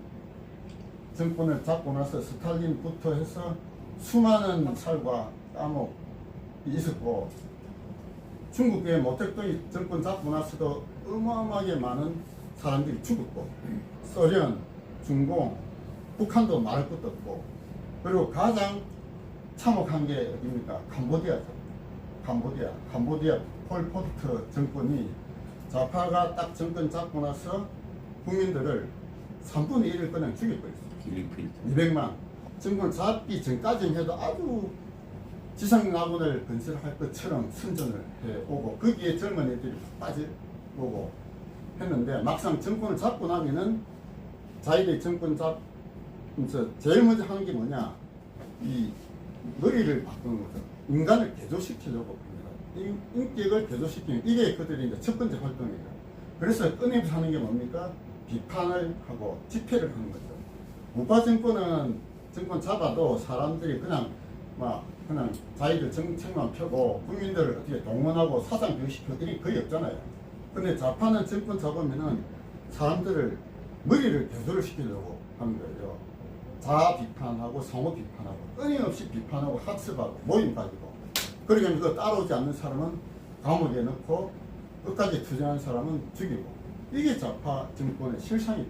정권을 잡고 나서 스탈린부터 해서 수많은 살과 감옥이 있었고 중국의 모택동이 정권 잡고 나서도 어마어마하게 많은 사람들이 죽었고 소련, 중공, 북한도 말할 것도 없고 그리고 가장 참혹한 게 어디입니까? 캄보디아죠. 캄보디아 폴포트 정권이 좌파가 딱 정권 잡고 나서 국민들을 3분의 1을 그냥 죽여버렸어요. 200만. 정권 잡기 전까지는 해도 아주 지상낙원을 건설할 것처럼 선전을 해오고 거기에 젊은 애들이 빠져오고 했는데 막상 정권을 잡고 나면은 자기들이 정권 잡면서 제일 먼저 하는 게 뭐냐? 이 머리를 바꾸는 거죠. 인간을 개조시키려고 합니다. 인격을 개조시키는 이게 그들이 이제 첫 번째 활동이에요. 그래서 끊임없이 하는 게 뭡니까? 비판을 하고 집회를 하는 거죠. 우파 정권은 정권 잡아도 사람들이 그냥 자기들 정책만 펴고 국민들을 어떻게 동원하고 사상 교육시키고 이런 게 거의 없잖아요. 근데 좌파는 정권 잡으면은 사람들을 머리를 개조를 시키려고 하는 거예요. 자아 비판하고 상호 비판하고 끊임없이 비판하고 학습하고 모임 가지고 그러니까 그거 따라오지 않는 사람은 감옥에 넣고 끝까지 투쟁하는 사람은 죽이고 이게 좌파 정권의 실상이란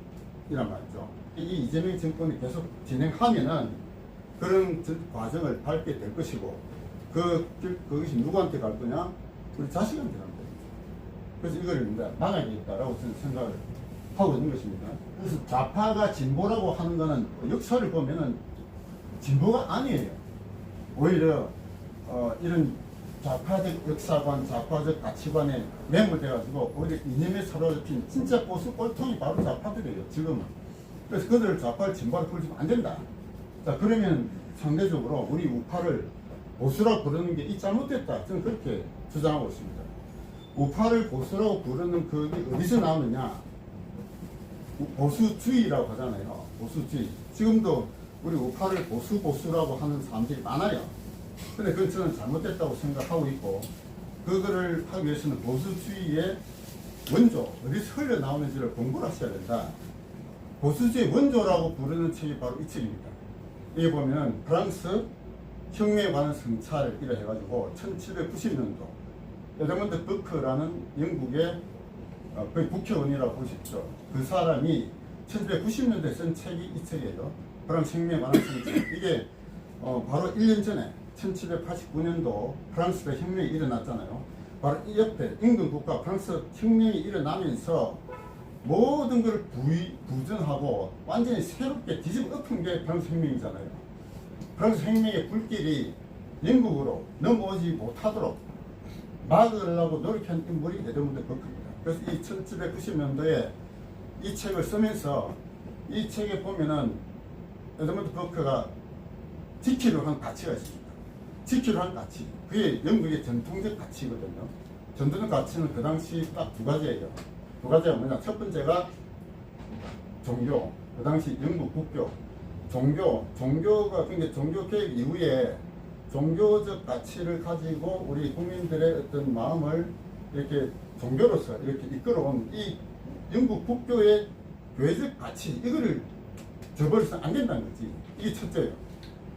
말이죠. 이 이재명 정권이 계속 진행하면은 그런 과정을 밟게 될 것이고 그것이 누구한테 갈 거냐? 우리 자식한테 갈 거예요. 그래서 이걸 이제 막아야겠다라고 저는 생각을 하고 있는 것입니다. 그래서 좌파가 진보라고 하는 거는 역사를 보면은 진보가 아니에요. 오히려 이런 좌파적 역사관, 좌파적 가치관에 매몰돼가지고 오히려 이념에 사로잡힌 진짜 보수 꼴통이 바로 좌파들이에요. 지금은. 그래서 그들을 좌파를 진보로 풀어주면 안 된다. 자 그러면 상대적으로 우리 우파를 보수라고 부르는 게 이 잘못됐다. 저는 그렇게 주장하고 있습니다. 우파를 보수라고 부르는 그게 어디서 나오느냐? 보수주의라고 하잖아요. 보수주의. 지금도 우리 우파를 보수라고 하는 사람들이 많아요. 근데 그건 저는 잘못됐다고 생각하고 있고, 그거를 하기 위해서는 보수주의의 원조, 어디서 흘러나오는지를 공부를 하셔야 된다. 보수주의 원조라고 부르는 책이 바로 이 책입니다. 여기 보면 프랑스 혁명에 관한 성찰 이래 해가지고 1790년도 에드먼드 버크라는 영국의 거의 국회의원이라고 보십시오. 그 사람이 1790년대에 쓴 책이 이 책이에요. 프랑스 혁명에 관한 성찰. 이게 바로 1년 전에 1789년도 프랑스에 혁명이 일어났잖아요. 바로 이 옆에 인근 국가 프랑스 혁명이 일어나면서 모든 걸 부정하고 완전히 새롭게 뒤집어 엎은 게 프랑스 혁명이잖아요. 프랑스 혁명의 불길이 영국으로 넘어오지 못하도록 막으려고 노력한 인물이 에드먼드 버크입니다. 그래서 이 1790년도에 이 책을 쓰면서 이 책에 보면은 에드먼드 버크가 지키려 한 가치가 있습니다. 지키려 한 가치. 그게 영국의 전통적 가치거든요. 전통적 가치는 그 당시 딱 두 가지예요. 두 가지가 뭐냐? 첫 번째가 종교. 그 당시 영국 국교. 종교가, 그러니까 종교 개혁 이후에 종교적 가치를 가지고 우리 국민들의 어떤 마음을 이렇게 종교로서 이렇게 이끌어온 이 영국 국교의 교회적 가치, 이거를 저버려서는 안 된다는 거지. 이게 첫째예요.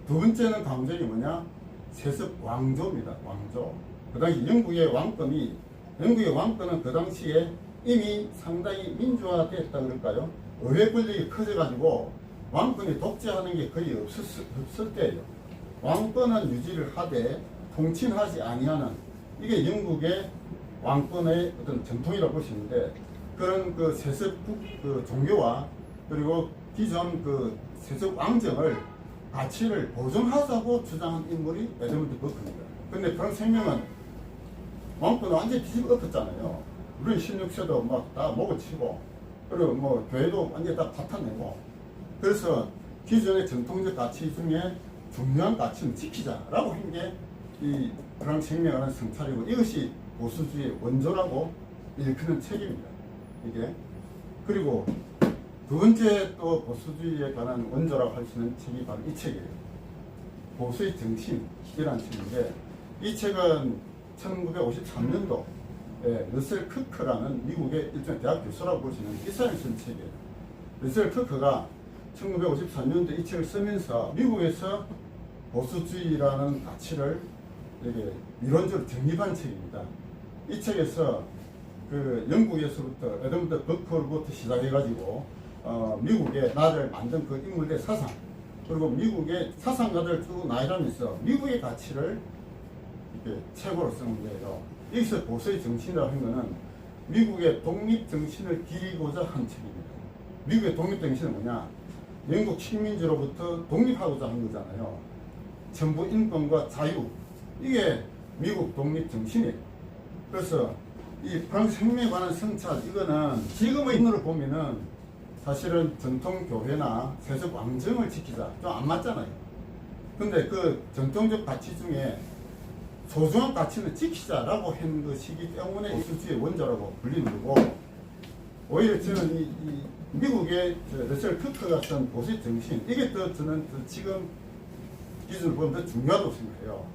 두 번째는 강조이 뭐냐? 세습 왕조입니다. 왕조. 그 당시 영국의 왕권은 그 당시에 이미 상당히 민주화됐다 그럴까요? 의회 권력이 커져가지고 왕권이 독재하는 게 거의 없을 때예요. 왕권은 유지를 하되 통치하지 아니하는, 이게 영국의 왕권의 어떤 전통이라고 보시는데, 그런 그 세습 그 종교와 그리고 기존 그 세습 왕정을 가치를 보존하자고 주장한 인물이 에드먼드 버크입니다. 근데 프랑스 혁명은 왕권을 완전히 뒤집어 엎었잖아요. 우리 16세도 막 다 목을 치고, 그리고 뭐 교회도 완전히 다 파탄내고, 그래서 기존의 전통적 가치 중에 중요한 가치는 지키자라고 한 게 이 프랑스 혁명에 관한 성찰이고, 이것이 보수주의의 원조라고 일컫는 책입니다. 이게. 그리고 두 번째 또 보수주의에 관한 원조라고 할 수 있는 책이 바로 이 책이에요. 보수의 정신이라는 책인데, 이 책은 1953년도 러셀 크크라는 미국의 일종의 대학 교수라고 볼 수 있는 이 사람이 쓴 책이에요. 러셀 크크가 1954년도에 이 책을 쓰면서 미국에서 보수주의라는 가치를 이렇게 이론적으로 정립한 책입니다. 이 책에서 그 영국에서부터 에드먼드 버크로부터 시작해가지고 미국의 나라를 만든 그 인물의 사상, 그리고 미국의 사상가들 쭉 나열하면서 미국의 가치를 이렇게 책으로 쓰는 거예요. 여기서 보수의 정신이라고 하는 것은 미국의 독립 정신을 기리고자 한 책입니다. 미국의 독립 정신은 뭐냐? 영국 식민지로부터 독립하고자 한 거잖아요. 정부 인권과 자유, 이게 미국 독립 정신이에요. 그래서 이 프랑스 혁명에 관한 성찰, 이거는 지금의 인으로 보면은 사실은 전통 교회나 세습 왕정을 지키자 좀 안 맞잖아요. 근데 그 전통적 가치 중에 소중한 가치는 지키자라고 한 것이기 때문에 보수주의 원조라고 불리는 거고, 오히려 저는 이 미국의 러셀 크크가 쓴 보수의 정신, 이게 더 저는 지금 기준으로 보면 더 중요하다고 생각해요.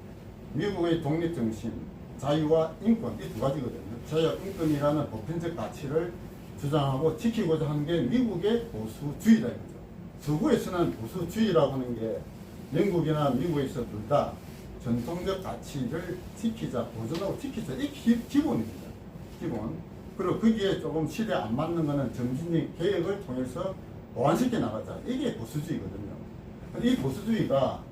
미국의 독립 정신, 자유와 인권, 이 두 가지거든요. 자유와 인권이라는 보편적 가치를 주장하고 지키고자 하는 게 미국의 보수주의다 이거죠. 서구에서는 보수주의라고 하는 게 영국이나 미국에서 둘 다 전통적 가치를 지키자, 보존하고 지키자, 이 기본입니다. 기본. 그리고 거기에 조금 시대에 안 맞는 거는 점진적 개혁을 통해서 보완시켜 나가자. 이게 보수주의거든요. 이 보수주의가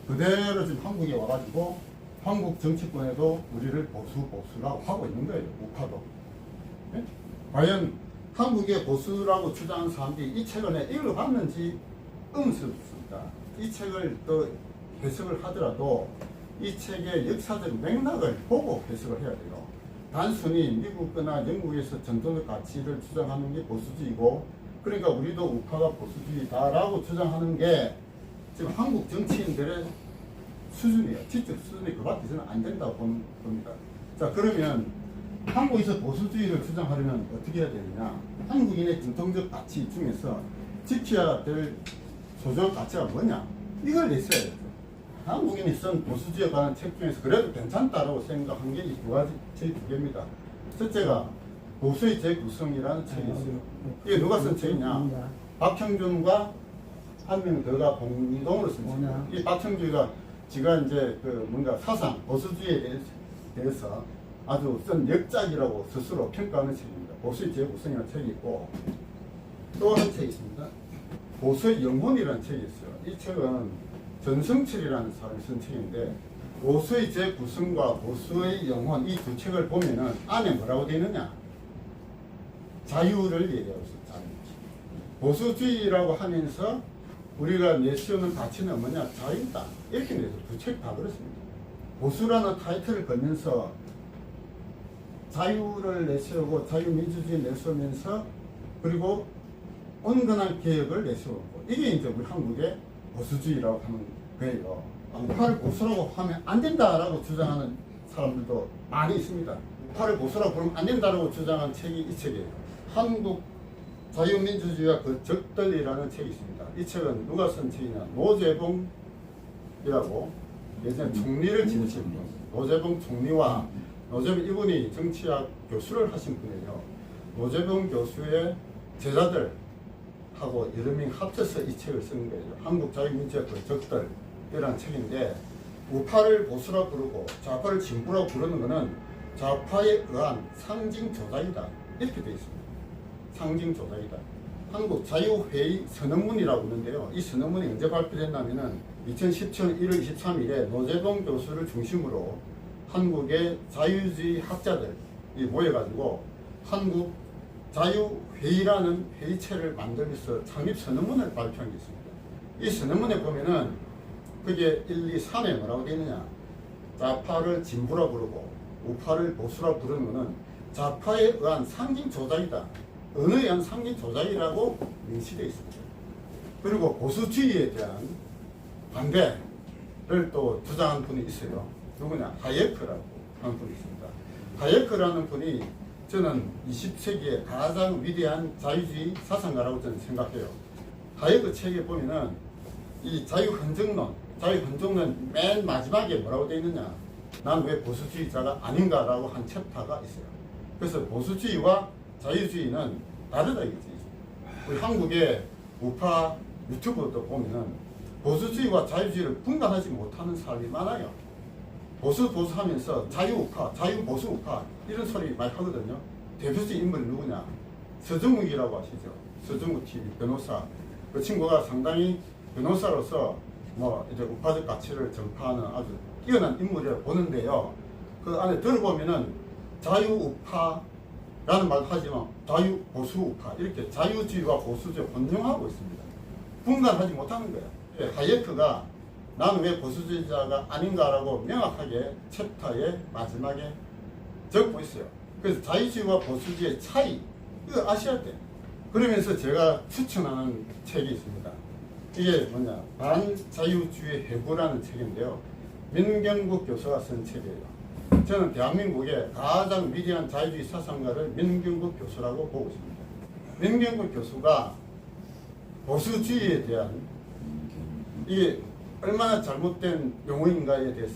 그대로 지금 한국에 와가지고 한국 정치권에도 우리를 보수라고 하고 있는 거예요. 우파도. 네? 과연 한국의 보수라고 주장하는 사람들이 이 책을 읽어봤는지 의문스럽습니다. 이 책을 또 해석을 하더라도 이 책의 역사적 맥락을 보고 해석을 해야 돼요. 단순히 미국이나 영국에서 전통적 가치를 주장하는 게 보수주의고, 그러니까 우리도 우파가 보수주의다라고 주장하는 게 지금 한국 정치인들의 수준이에요. 지적 수준이 그밖에 저는 안 된다고 봅니다. 자, 그러면 한국에서 보수주의를 주장하려면 어떻게 해야 되느냐? 한국인의 전통적 가치 중에서 지켜야 될 소적 가치가 뭐냐? 이걸 내세워야죠. 한국인이 쓴 보수주의에 관한 책 중에서 그래도 괜찮다라고 생각한 게 이 두 가지, 책 두 개입니다. 첫째가 보수의 재구성이라는 책이 있어요. 이게 누가 쓴 책이냐? 박형준과 한 명 더가 공동으로 쓴 책이에요. 이 박형준이가 지가 이제 그 뭔가 사상, 보수주의에 대해서 아주 쓴 역작이라고 스스로 평가하는 책입니다. 보수의 재구성이라는 책이 있고 또 한 책이 있습니다. 보수의 영혼이라는 책이 있어요. 이 책은 전성철이라는 사람이 쓴 책인데 보수의 재구성과 보수의 영혼 이 두 책을 보면은 안에 뭐라고 되어 있느냐? 자유를 얘기하고 있어요. 자유. 보수주의라고 하면서 우리가 내세우는 가치는 뭐냐? 자유다. 이렇게 내서 두 책 다 그렇습니다. 보수라는 타이틀을 걸면서 자유를 내세우고 자유민주주의 내세우면서 그리고 온건한 개혁을 내세우고 이게 이제 우리 한국의 보수주의라고 하는 거예요. 우파를 보수라고 하면 안 된다라고 주장하는 사람들도 많이 있습니다. 우파를 보수라고 부르면 안 된다라고 주장한 책이 이 책이에요. 한국 자유민주주의와 그 적들이라는 책이 있습니다. 이 책은 누가 쓴 책이냐? 노재봉이라고 예전에 총리를 지내신 분. 노재봉 총리와 노재봉 이분이 정치학 교수를 하신 분이에요. 노재봉 교수의 제자들하고 여러 명 합쳐서 이 책을 쓴 거예요. 한국 자유민주주의와 그 적들이라는 책인데 우파를 보수라고 부르고 좌파를 진보라고 부르는 것은 좌파에 의한 상징 조작이다. 이렇게 되어 있습니다. 상징 조작이다. 한국 자유회의 선언문이라고 있는데요. 이 선언문이 언제 발표됐냐면은 2017년 1월 23일에 노재봉 교수를 중심으로 한국의 자유주의 학자들이 모여가지고 한국 자유회의라는 회의체를 만들면서 창립 선언문을 발표한 게 있습니다. 이 선언문에 보면은 그게 1, 2, 3에 뭐라고 되어 있느냐? 좌파를 진보라 부르고 우파를 보수라 부르는 것은 좌파에 의한 상징 조작이다. 언어에 의한 상징 조작이라고 명시되어 있습니다. 그리고 보수주의에 대한 반대를 또 주장한 분이 있어요. 누구냐? 하예크라고 하는 분이 있습니다. 하예크라는 분이 저는 20세기의 가장 위대한 자유주의 사상가라고 저는 생각해요. 하예크 책에 보면은 이 자유헌정론 맨 마지막에 뭐라고 되어 있느냐? 난 왜 보수주의자가 아닌가라고 한 챕터가 있어요. 그래서 보수주의와 자유주의는 다르다 이거지. 우리 한국의 우파 유튜브도 보면은 보수주의와 자유주의를 분간하지 못하는 사람이 많아요. 보수하면서 자유우파, 자유보수우파 이런 소리 많이 하거든요. 대표적인 인물이 누구냐? 서정욱이라고 아시죠? 서정욱 TV 변호사. 그 친구가 상당히 변호사로서 뭐 이제 우파적 가치를 전파하는 아주 뛰어난 인물이라고 보는데요. 그 안에 들어보면은 자유우파라는 말 하지만 자유보수우파 이렇게 자유주의와 보수주의 혼용하고 있습니다. 분간하지 못하는 거예요. 하예크가 나는 왜 보수주의자가 아닌가라고 명확하게 챕터의 마지막에 적고 있어요. 그래서 자유주의와 보수주의의 차이, 이거 아셔야 돼요. 그러면서 제가 추천하는 책이 있습니다. 이게 뭐냐? 반자유주의 해부라는 책인데요. 민경국 교수가 쓴 책이에요. 저는 대한민국의 가장 위대한 자유주의 사상가를 민경국 교수라고 보고 있습니다. 민경국 교수가 보수주의에 대한 이게 얼마나 잘못된 용어인가에 대해서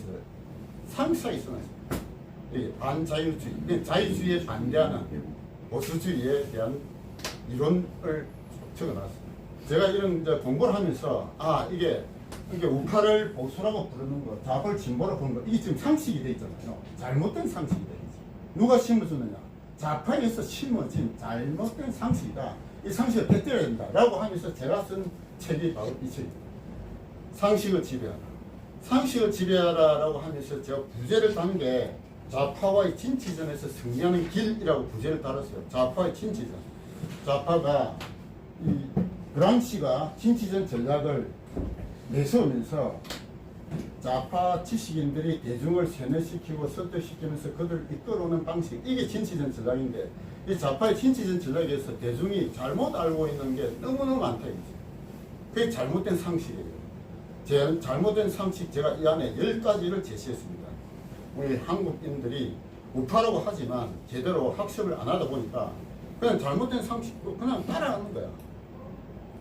상세하게 써놨습니다. 이게 반자유주의, 자유주의에 반대하는 보수주의에 대한 이론을 적어놨습니다. 제가 이런 이제 공부를 하면서 이게 우파를 보수라고 부르는 거, 좌파를 진보라고 부르는 거, 이게 지금 상식이 돼 있잖아요. 잘못된 상식이 돼 있죠. 누가 심어주느냐? 좌파에서 심어진 잘못된 상식이다. 이 상식을 뺏겨야 된다라고 하면서 제가 쓴 책이 바로 이 책입니다. 상식을 지배하라. 상식을 지배하라라고 하면서 제가 부제를 단 게 좌파와의 진치전에서 승리하는 길이라고 부제를 달았어요. 좌파의 진치전. 좌파가 이 그람시가 진치전 전략을 내세우면서 좌파 지식인들이 대중을 세뇌시키고 설득시키면서 그들을 이끌어오는 방식, 이게 진치전 전략인데 이 좌파의 진치전 전략에서 대중이 잘못 알고 있는 게 너무너무 많다 이거죠. 그게 잘못된 상식이에요. 제 잘못된 상식 제가 이 안에 10가지를 제시했습니다. 우리 한국인들이 우파라고 하지만 제대로 학습을 안 하다 보니까 그냥 잘못된 상식도 그냥 따라가는 거야.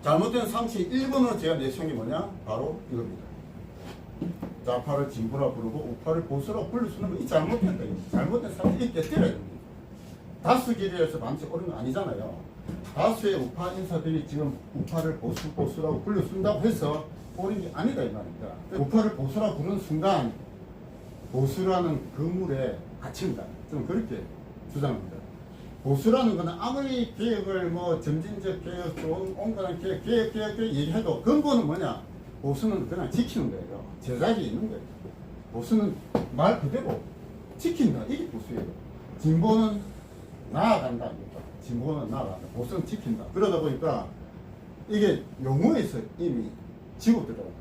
잘못된 상식 1번으로 제가 내세운 게 뭐냐? 바로 이겁니다. 좌파를 진보라 부르고 우파를 보수라고 부를 수는 이 잘못된다. 잘못된 상식 있게 때려야 됩니다. 다수결의에서 반드시 옳은 거 아니잖아요. 다수의 우파 인사들이 지금 우파를 보수라고 불러 쓴다고 해서 옳은 게 아니다 이 말입니다. 우파를 보수라고 부르는 순간 보수라는 그물에 갇힌다. 저는 그렇게 주장합니다. 보수라는 것은 아무리 개혁을 뭐 점진적 개혁, 좋은 온건한 개혁 얘기해도 근본은 뭐냐? 보수는 그냥 지키는 거예요. 제작이 있는 거예요. 보수는 말 그대로 지킨다. 이게 보수예요. 진보는 나아간다. 진보는 나아간다. 보수는 지킨다. 그러다 보니까 이게 용어에서 이미 지고 들어갑니다.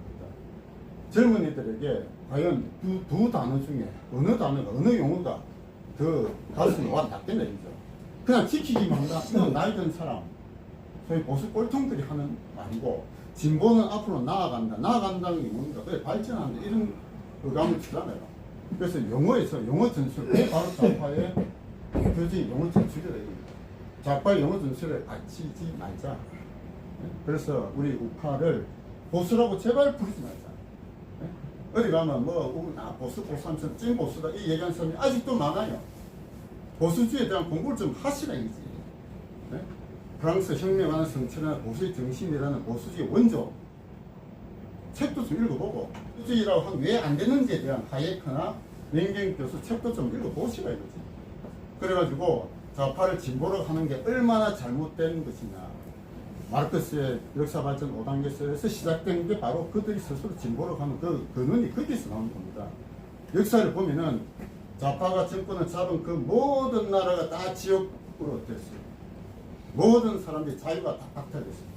젊은이들에게 과연 두 단어 중에 어느 단어가, 어느 용어가 더 가슴에 와 닿겠냐, 이죠. 그냥 지키기만 한다. 이건 나이 든 사람, 소위 보수 꼴통들이 하는 말이고, 진보는 앞으로 나아간다. 나아간다는 게 뭡니까? 그래, 발전한다. 이런 의감을 주잖아요. 그래서 용어에서 용어 전술, 그게 바로 좌파의 대표적인 용어 전술이다. 좌파의 용어 전술에 갇히지 말자. 그래서 우리 우파를 보수라고 제발 부르지 말자. 어디 가면 보수 하면서 찐 보수다 이 얘기하는 사람이 아직도 많아요. 보수주의에 대한 공부를 좀 하시라 이지. 네? 프랑스 혁명하는 성취나 보수의 정신이라는 보수주의 원조 책도 좀 읽어보고 보수주의라고 하면 왜 안 되는지에 대한 하예크나 맹경 교수 책도 좀 읽어보시라 이거지. 그래가지고 좌파를 진보로 하는 게 얼마나 잘못된 것이냐. 마르크스의 역사 발전 5단계에서 시작된 게 바로 그들이 스스로 진보로 가는 그 근원이 거기서 나오는 겁니다. 역사를 보면은 좌파가 정권을 잡은 그 모든 나라가 다 지옥으로 됐어요. 모든 사람들이 자유가 다 박탈됐어요.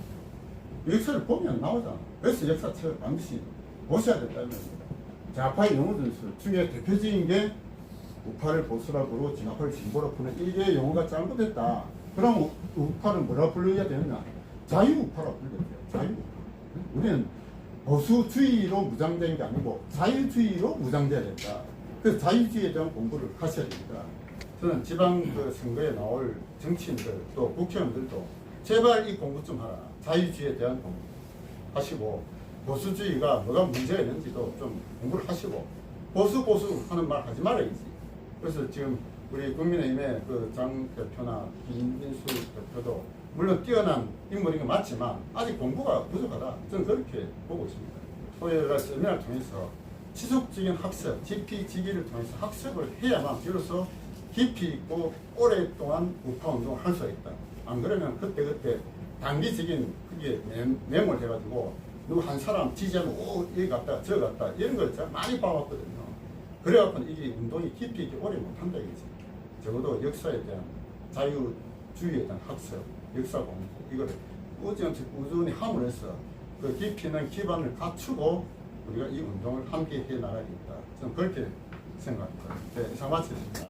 역사를 보면 나오잖아. 그래서 역사책을 반드시 보셔야 된다는 겁니다. 좌파의 용어 전술 중에 대표적인 게 우파를 보수라고 부르고 좌파를 진보로 푸는 이게 용어가 잘못됐다. 그럼 우파를 뭐라 불러야 되느냐? 자유우파라고 불러야 돼요. 자유우파. 우리는 보수주의로 무장된 게 아니고 자유주의로 무장돼야 된다. 그래서 자유주의에 대한 공부를 하셔야 됩니다. 저는 지방 그 선거에 나올 정치인들 또 국회의원들도 제발 이 공부 좀 하라. 자유주의에 대한 공부 하시고 보수주의가 뭐가 문제가 있는지도 좀 공부를 하시고 보수 하는 말 하지 말아야지. 그래서 지금 우리 국민의힘의 그 장 대표나 김인수 대표도 물론 뛰어난 인물인 건 맞지만 아직 공부가 부족하다. 저는 그렇게 보고 있습니다. 토요일날 세미나를 통해서 지속적인 학습, 지피지기를 통해서 학습을 해야만 비로소 깊이 있고 오랫동안 우파운동을 할 수가 있다. 안 그러면 그때 단기적인 그게 메모를 해가지고 누구 한 사람 지지하면 여기 갔다 저 갔다 이런 걸 제가 많이 봐왔거든요. 그래갖고 이게 운동이 깊이 있게 오래 못한다 이거지. 적어도 역사에 대한 자유주의에 대한 학습, 역사 공부 이거를 꾸준히 함으로써 그 깊이 있는 기반을 갖추고 우리가 이 운동을 함께 해 나가야겠다. 저는 그렇게 생각합니다. 네, 이상 마치겠습니다.